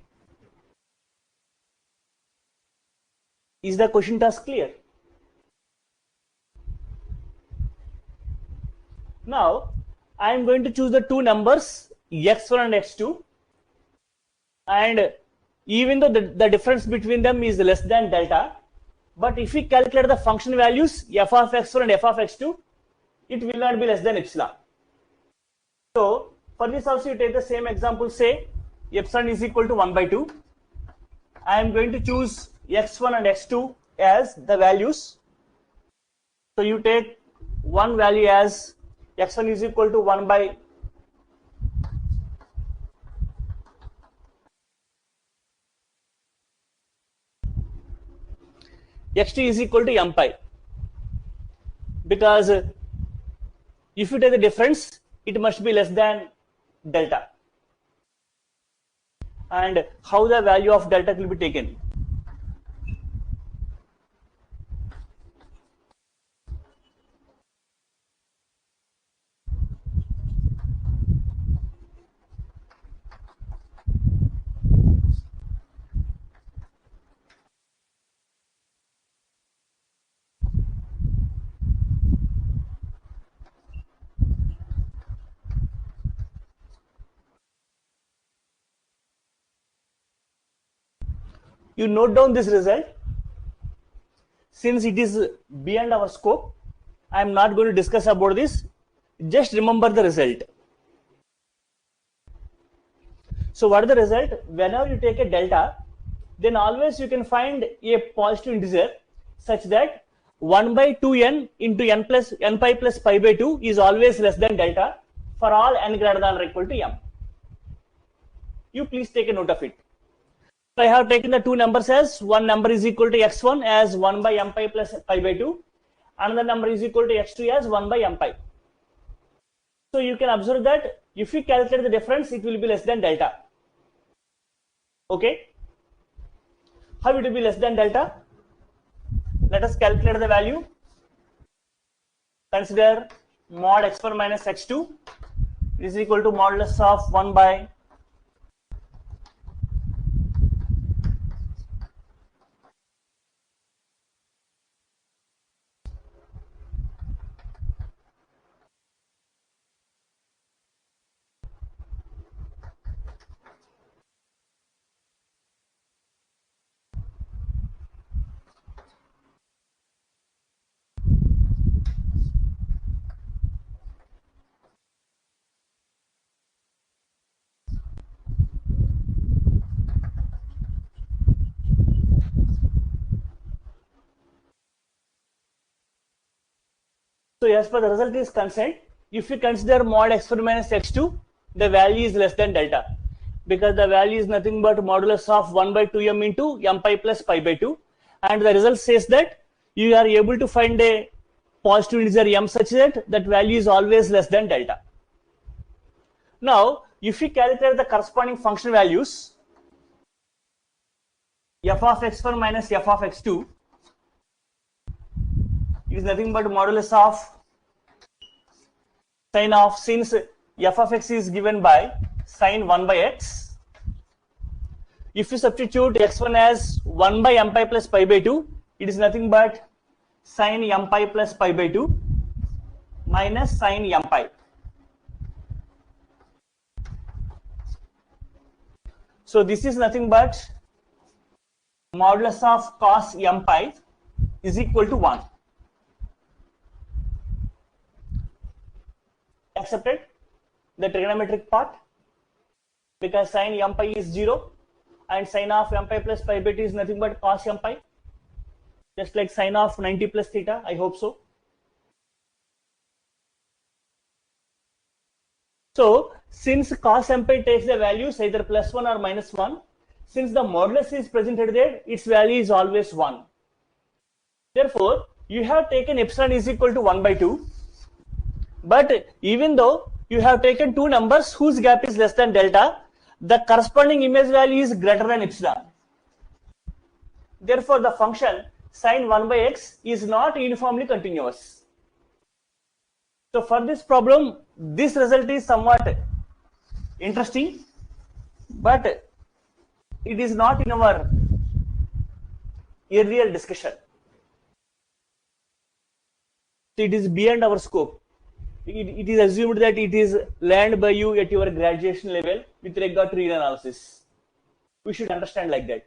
Is the question task clear? Now I am going to choose the two numbers x1 and x2, and even though the difference between them is less than delta, but if we calculate the function values f of x1 and f of x2, it will not be less than epsilon. So for this also you take the same example, say epsilon is equal to 1 by 2. I am going to choose x1 and x2 as the values. So you take one value as x1 is equal to 1 by x2 is equal to m pi, because if you take the difference, it must be less than delta. And how the value of delta will be taken? You note down this result. Since it is beyond our scope, I am not going to discuss about this. Just remember the result. So what is the result? Whenever you take a delta, then always you can find a positive integer such that 1 by 2n into n pi plus pi by 2 is always less than delta for all n greater than or equal to m. You please take a note of it. I have taken the two numbers as one number is equal to x1 as 1 by m pi plus pi by 2, another number is equal to x2 as 1 by m pi. So you can observe that if you calculate the difference, it will be less than delta. Okay? How it will be less than delta? Let us calculate the value. Consider mod x1 minus x2 is equal to modulus of 1 by So as per the result is concerned, if you consider mod x1 minus x2, the value is less than delta, because the value is nothing but modulus of 1 by 2m into m pi plus pi by 2, and the result says that you are able to find a positive integer m such that that value is always less than delta. Now if we calculate the corresponding function values, f of x1 minus f of x2 is nothing but modulus of sine of, since f of x is given by sine 1 by x, if you substitute x1 as 1 by m pi plus pi by 2, it is nothing but sine m pi plus pi by 2 minus sine m pi. So this is nothing but modulus of cos m pi is equal to 1. Accepted the trigonometric part, because sine m pi is 0 and sine of m pi plus pi by 2 is nothing but cos m pi, just like sine of 90 plus theta. I hope so. So since cos m pi takes the values either plus 1 or minus 1, since the modulus is presented there, its value is always 1. Therefore you have taken epsilon is equal to 1 by 2, but even though you have taken two numbers whose gap is less than delta, the corresponding image value is greater than epsilon. Therefore, the function sin 1 by x is not uniformly continuous. So for this problem, this result is somewhat interesting, but it is not in our earlier discussion. It is beyond our scope. It is assumed that it is learned by you at your graduation level with regard to real analysis. We should understand like that.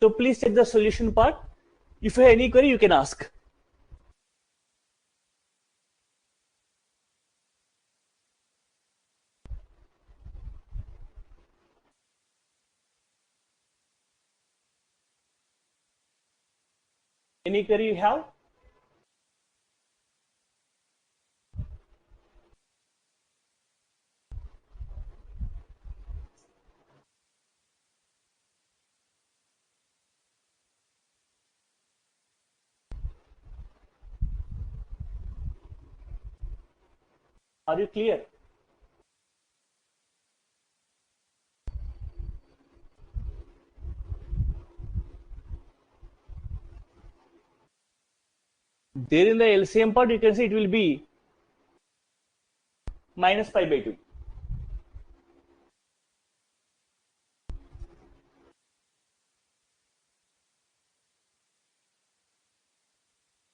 So please check the solution part. If you have any query, you can ask. Any query you have? Are you clear? There in the LCM part, you can see it will be minus pi by 2.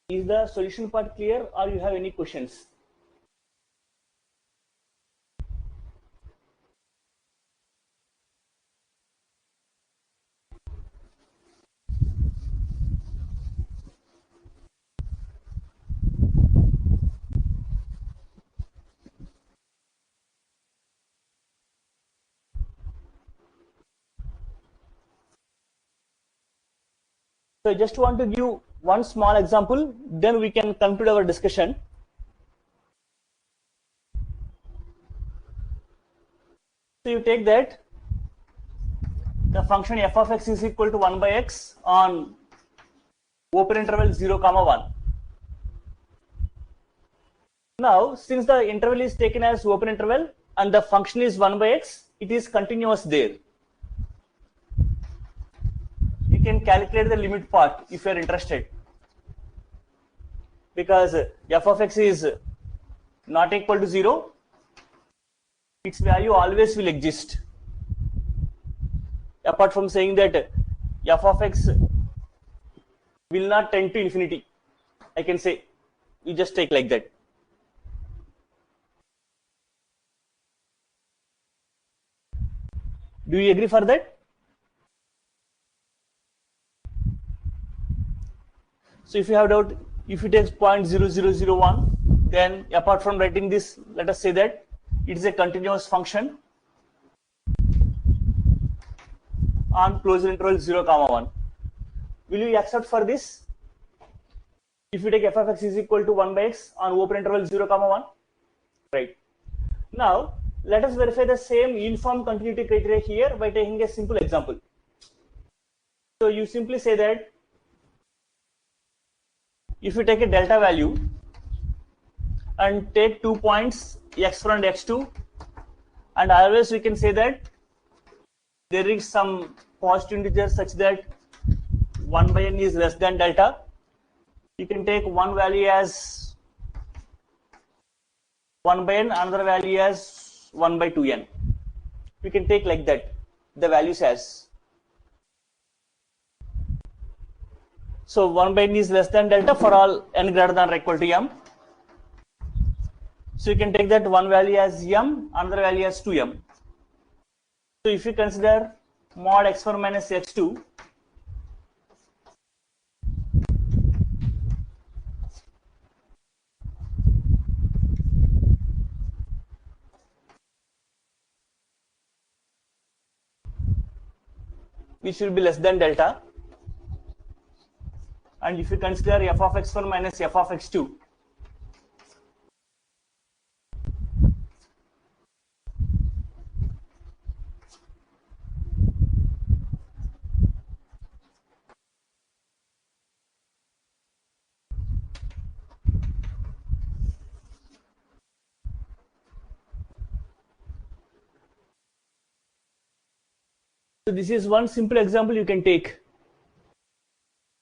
Is the solution part clear, or you have any questions? So I just want to give one small example, then we can conclude our discussion. So you take that the function f of x is equal to 1 by x on open interval 0 comma 1. Now, since the interval is taken as open interval and the function is 1 by x, it is continuous there. You can calculate the limit part if you are interested, because f of x is not equal to 0, its value always will exist. Apart from saying that f of x will not tend to infinity, I can say you just take like that. Do you agree for that? So if you have doubt, if you take 0.0001, then apart from writing this, let us say that it is a continuous function on closed interval 0 comma 1. Will you accept for this? If you take f of x is equal to 1 by x on open interval 0 comma 1, right? Now let us verify the same uniform continuity criteria here by taking a simple example. So you simply say that if you take a delta value and take 2 points x1 and x2, and always we can say that there is some positive integer such that 1 by n is less than delta. You can take one value as 1 by n, another value as 1 by 2n. We can take like that the values as. So 1 by n is less than delta for all n greater than or equal to m. So you can take that one value as m, another value as 2m. So if you consider mod x1 minus x2, which will be less than delta, and if you consider f of x1 minus f of x2, So this is one simple example you can take.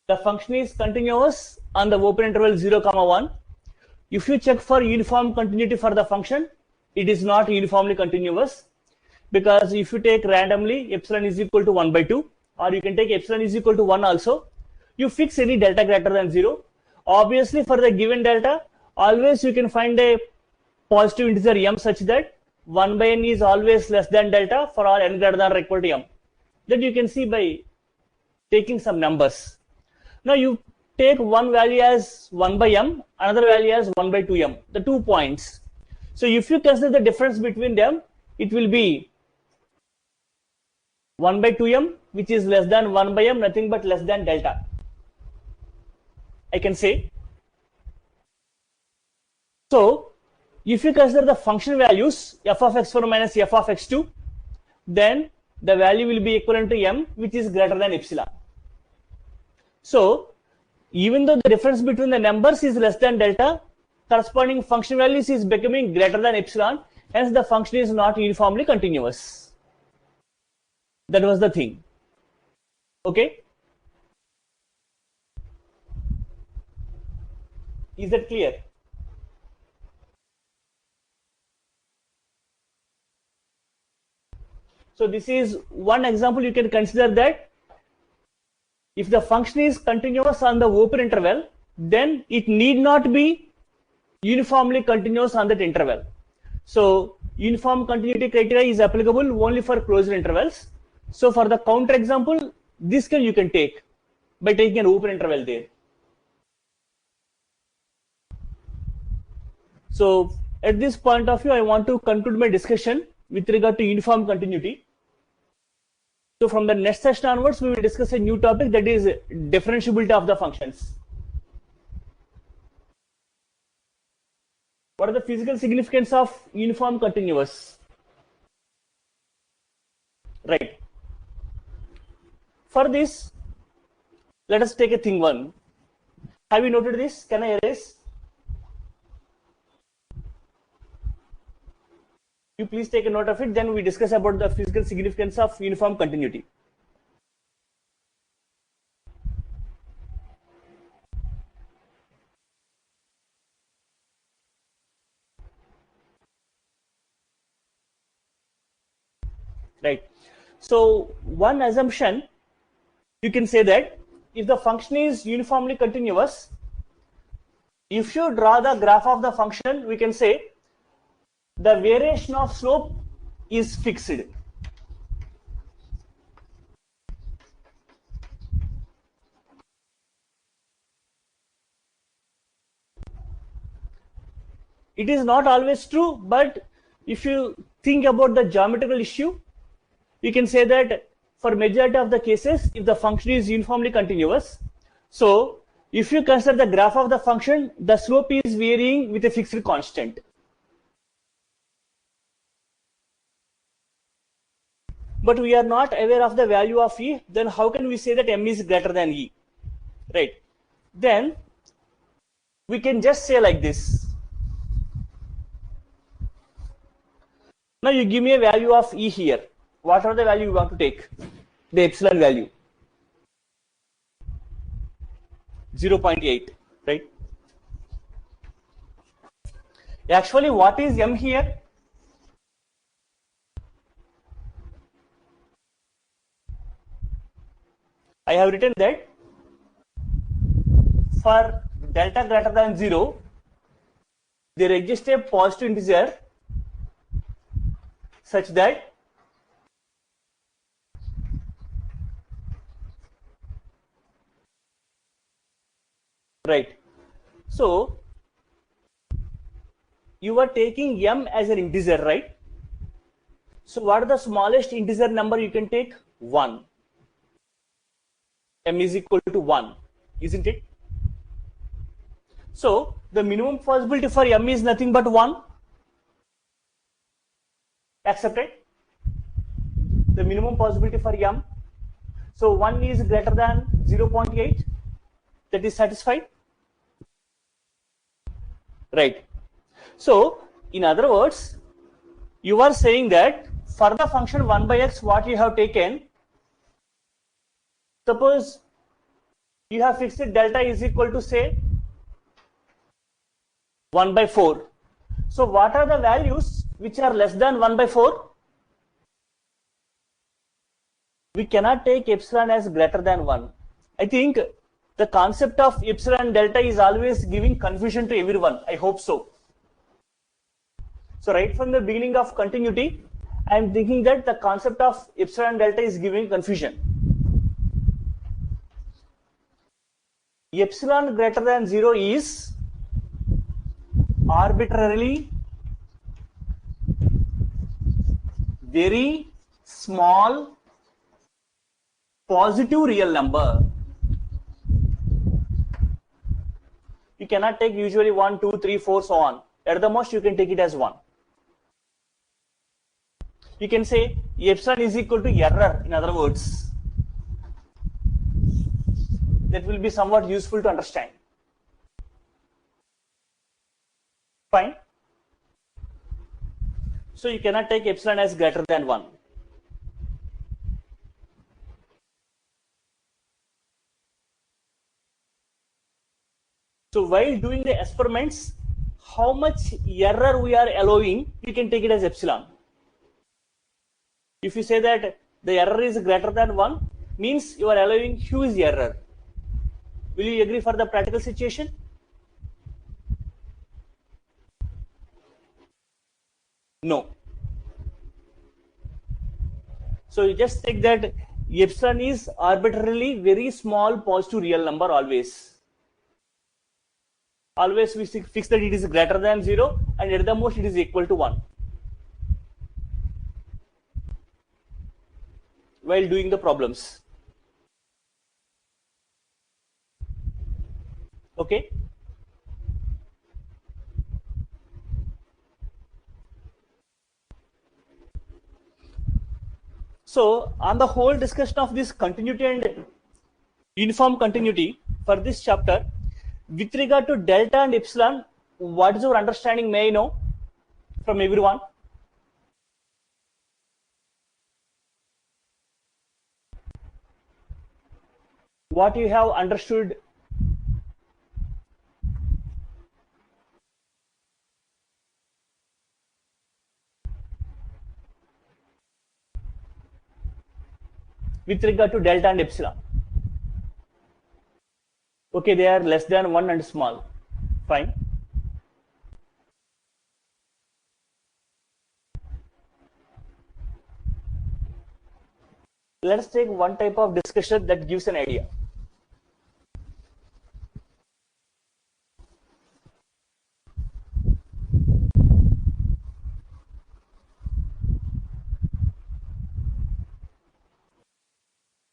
The function is continuous on the open interval 0, 1. If you check for uniform continuity for the function, it is not uniformly continuous, because if you take randomly epsilon is equal to 1 by 2, or you can take epsilon is equal to 1 also, you fix any delta greater than 0. Obviously, for the given delta, always you can find a positive integer m such that 1 by n is always less than delta for all n greater than or equal to m. That you can see by taking some numbers. Now you take one value as 1 by m, another value as 1 by 2m, the 2 points. So if you consider the difference between them, it will be 1 by 2m, which is less than 1 by m, nothing but less than delta, I can say. So if you consider the function values f of x1 minus f of x2, then the value will be equivalent to m, which is greater than epsilon. So even though the difference between the numbers is less than delta, corresponding function values is becoming greater than epsilon, hence the function is not uniformly continuous. That was the thing. Okay? Is that clear? So this is one example you can consider, that if the function is continuous on the open interval, then it need not be uniformly continuous on that interval. So uniform continuity criteria is applicable only for closed intervals. So for the counter example, this you can take by taking an open interval there. So at this point of view, I want to conclude my discussion with regard to uniform continuity. So from the next session onwards, we will discuss a new topic, that is differentiability of the functions. What are the physical significance of uniform continuous? Right. For this, let us take a thing one. Have you noted this? Can I erase? You please take a note of it, then we discuss about the physical significance of uniform continuity. Right. So one assumption, you can say that if the function is uniformly continuous, if you draw the graph of the function, we can say the variation of slope is fixed. It is not always true, but if you think about the geometrical issue, you can say that for majority of the cases, if the function is uniformly continuous, so if you consider the graph of the function, the slope is varying with a fixed constant. But we are not aware of the value of E, then how can we say that M is greater than E? Right. Then we can just say like this. Now you give me a value of E here. What are the value you want to take? The epsilon value. 0.8, right? Actually, what is M here? I have written that for delta greater than 0, there exists a positive integer such that right. So you are taking M as an integer, right? So what is the smallest integer number you can take? 1. M is equal to 1, isn't it? So the minimum possibility for M is nothing but 1. Accepted? The minimum possibility for M. So 1 is greater than 0.8. That is satisfied? Right. So in other words, you are saying that for the function 1 by x, what you have taken, Suppose you have fixed delta is equal to say 1 by 4. So what are the values which are less than 1 by 4? We cannot take epsilon as greater than 1. I think the concept of epsilon delta is always giving confusion to everyone. I hope so. So right from the beginning of continuity, I am thinking that the concept of epsilon delta is giving confusion. Epsilon greater than 0 is arbitrarily very small positive real number. You cannot take usually 1, 2, 3, 4, so on. At the most, you can take it as 1. You can say epsilon is equal to error, in other words. That will be somewhat useful to understand. Fine. So you cannot take epsilon as greater than 1. So while doing the experiments, how much error we are allowing, you can take it as epsilon. If you say that the error is greater than 1, means you are allowing huge error. Will you agree for the practical situation? No. So you just take that epsilon is arbitrarily very small positive real number always. Always we fix that it is greater than 0 and at the most it is equal to 1. While doing the problems. Okay. So on the whole discussion of this continuity and uniform continuity for this chapter, with regard to delta and epsilon, what is your understanding, may I know from everyone? What you have understood? With regard to delta and epsilon. Okay, they are less than 1 and small. Fine. Let us take one type of discussion that gives an idea.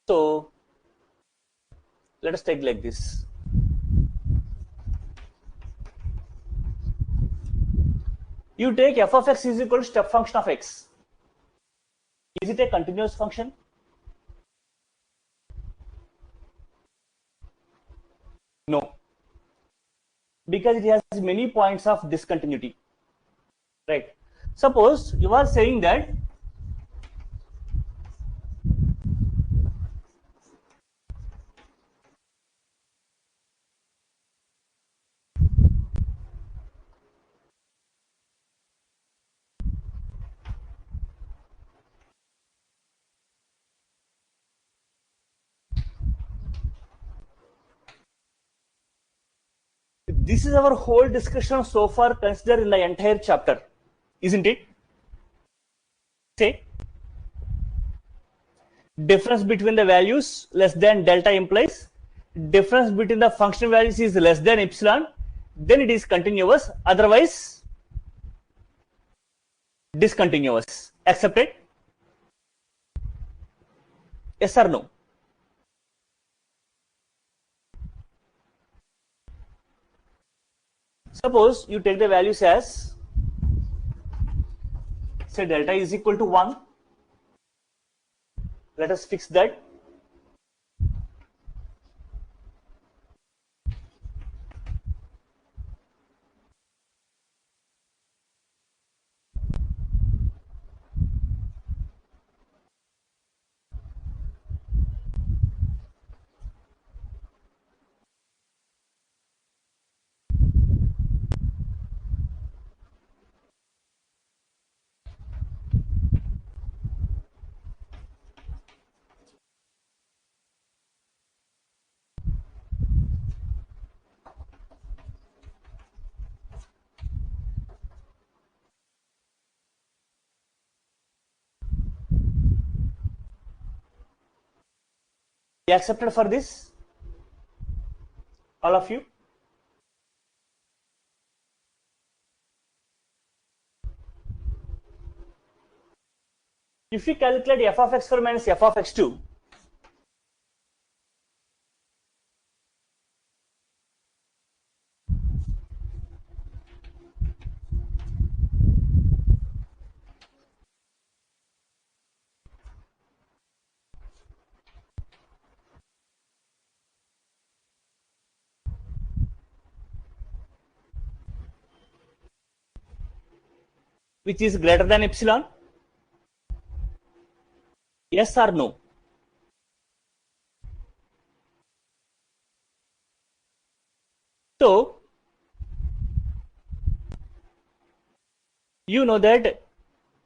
So let us take like this. You take f of x is equal to step function of x. Is it a continuous function? No. Because it has many points of discontinuity. Right. Suppose you are saying that this is our whole discussion so far considered in the entire chapter, isn't it? Say difference between the values less than delta implies difference between the function values is less than epsilon, then it is continuous, otherwise discontinuous. Accepted? Yes or no? Suppose you take the values as, say delta is equal to 1. Let us fix that. You accepted for this? All of you? If we calculate f of x4 minus f of x2, which is greater than epsilon? Yes or no? So, you know that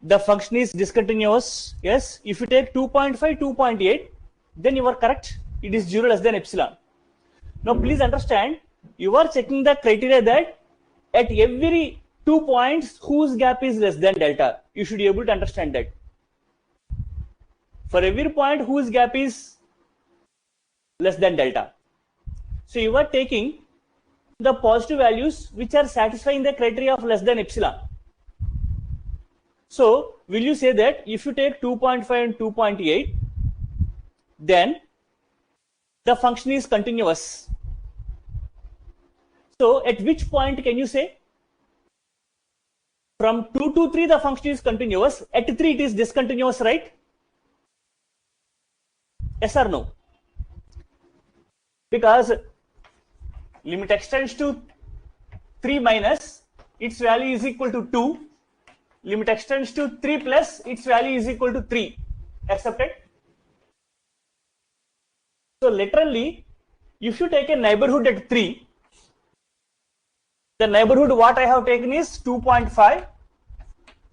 the function is discontinuous. Yes, if you take 2.5, 2.8, then you are correct. It is 0 less than epsilon. Now, please understand, you are checking the criteria that at every 2 points, whose gap is less than delta. You should be able to understand that. For every point, whose gap is less than delta. So, you are taking the positive values which are satisfying the criteria of less than epsilon. So, will you say that if you take 2.5 and 2.8, then the function is continuous? So, at which point can you say? From 2 to 3, the function is continuous. At 3, it is discontinuous, right? Yes or no? Because limit x tends to 3 minus, its value is equal to 2. Limit x tends to 3 plus, its value is equal to 3. Accepted? So literally, if you take a neighborhood at 3, the neighborhood what I have taken is 2.5,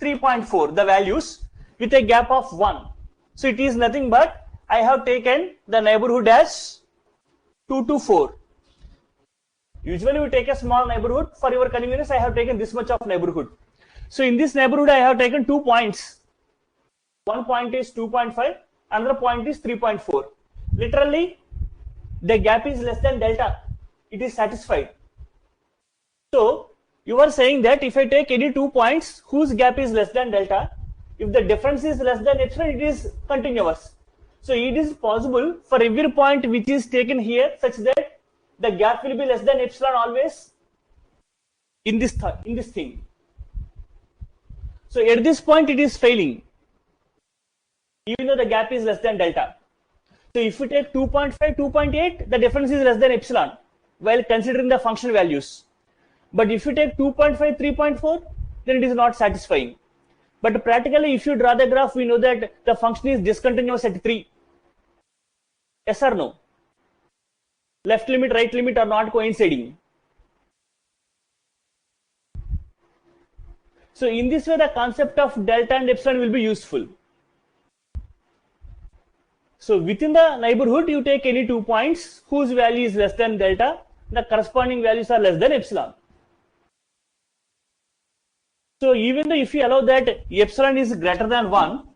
3.4, the values with a gap of 1. So it is nothing but I have taken the neighborhood as 2 to 4. Usually we take a small neighborhood. For your convenience, I have taken this much of neighborhood. So in this neighborhood, I have taken 2 points. One point is 2.5, another point is 3.4. Literally, the gap is less than delta. It is satisfied. So you are saying that if I take any 2 points whose gap is less than delta, if the difference is less than epsilon, it is continuous. So it is possible for every point which is taken here such that the gap will be less than epsilon always in this thing. So at this point it is failing, even though the gap is less than delta. So if we take 2.5, 2.8, the difference is less than epsilon while considering the function values. But if you take 2.5, 3.4, then it is not satisfying. But practically, if you draw the graph, we know that the function is discontinuous at 3. Yes or no? Left limit, right limit are not coinciding. So in this way, the concept of delta and epsilon will be useful. So within the neighborhood, you take any 2 points whose value is less than delta, the corresponding values are less than epsilon. So even though if you allow that epsilon is greater than 1,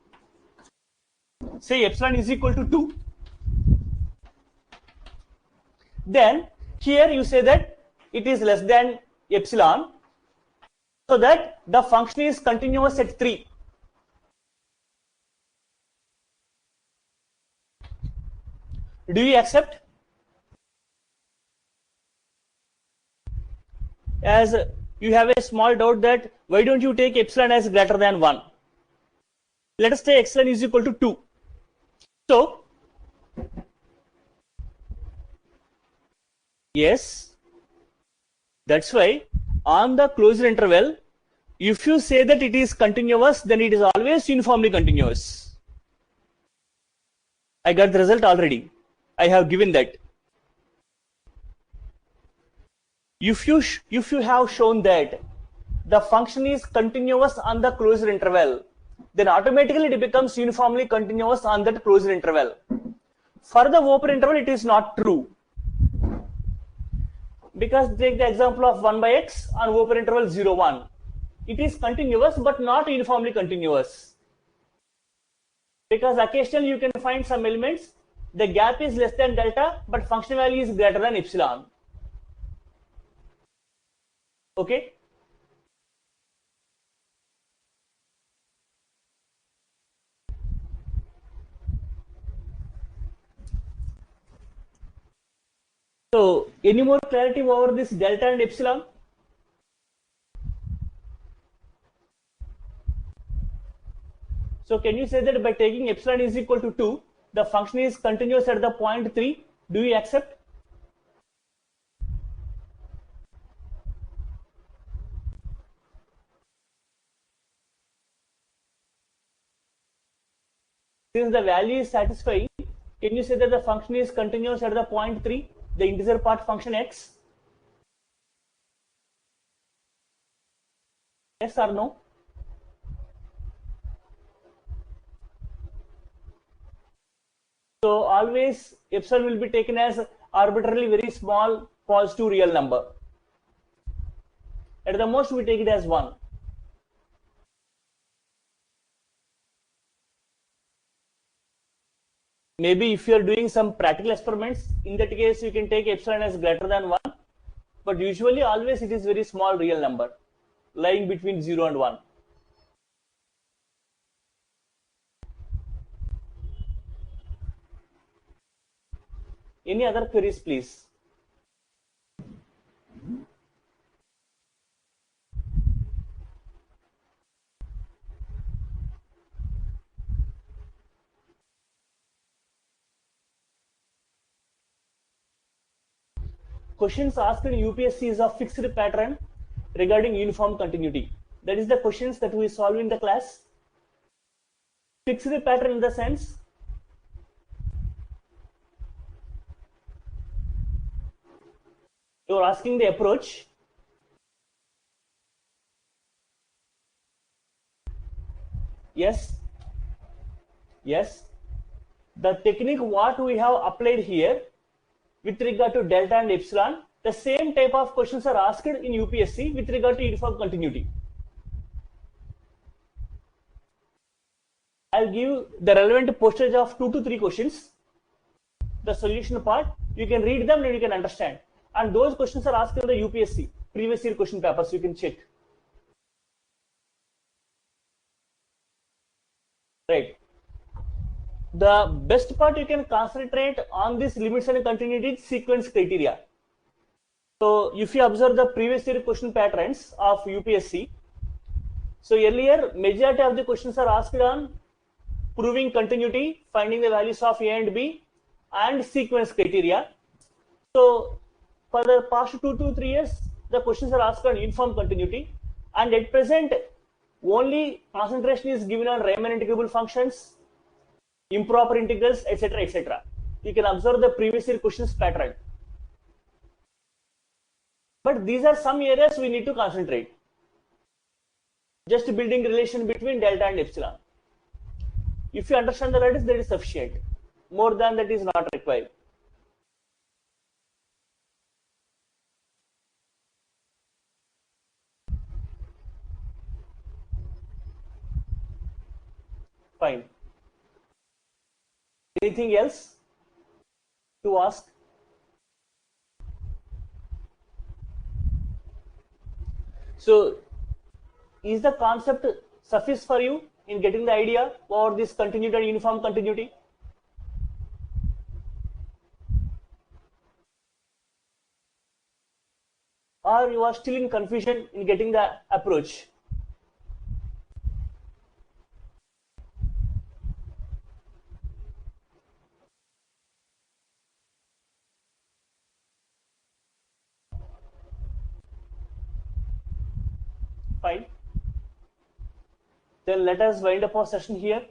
say epsilon is equal to 2, then here you say that it is less than epsilon, so that the function is continuous at 3. Do you accept? As you have a small doubt that why don't you take epsilon as greater than 1? Let us say epsilon is equal to 2. So, yes, that's why on the closed interval, if you say that it is continuous, then it is always uniformly continuous. I got the result already. I have given that. If you have shown that the function is continuous on the closed interval, then automatically it becomes uniformly continuous on that closed interval. For the open interval, it is not true. Because take the example of 1 by x on open interval 0, 1. It is continuous but not uniformly continuous. Because occasionally you can find some elements the gap is less than delta, but function value is greater than epsilon. Okay. So any more clarity over this delta and epsilon? So can you say that by taking epsilon is equal to 2, the function is continuous at the point 3? Do you accept? Since the value is satisfying, can you say that the function is continuous at the point 3, the integer part function x? Yes or no? So always epsilon will be taken as arbitrarily very small positive real number. At the most we take it as 1. Maybe if you are doing some practical experiments, in that case you can take epsilon as greater than 1, but usually always it is very small real number lying between 0 and 1. Any other queries, please? Questions asked in UPSC is of fixed pattern regarding uniform continuity. That is the questions that we solve in the class. Fixed pattern in the sense you are asking the approach. Yes. Yes. The technique what we have applied here with regard to delta and epsilon, the same type of questions are asked in UPSC with regard to uniform continuity. I'll give the relevant postage of 2 to 3 questions. The solution part, you can read them and you can understand. And those questions are asked in the UPSC, previous year question papers, you can check. Right. The best part you can concentrate on this limits and continuity sequence criteria. So if you observe the previous year question patterns of UPSC, so earlier majority of the questions are asked on proving continuity, finding the values of A and B, and sequence criteria. So for the past 2 to 3 years, the questions are asked on uniform continuity, and at present only concentration is given on Riemann integrable functions, improper integrals, etc., etc. You can observe the previous year questions pattern. But these are some areas we need to concentrate. Just building relation between delta and epsilon. If you understand the lattice, that is sufficient. More than that is not required. Fine. Anything else to ask? So, is the concept suffice for you in getting the idea or this continuity and uniform continuity? Or you are still in confusion in getting the approach? Fine. Then let us wind up our session here.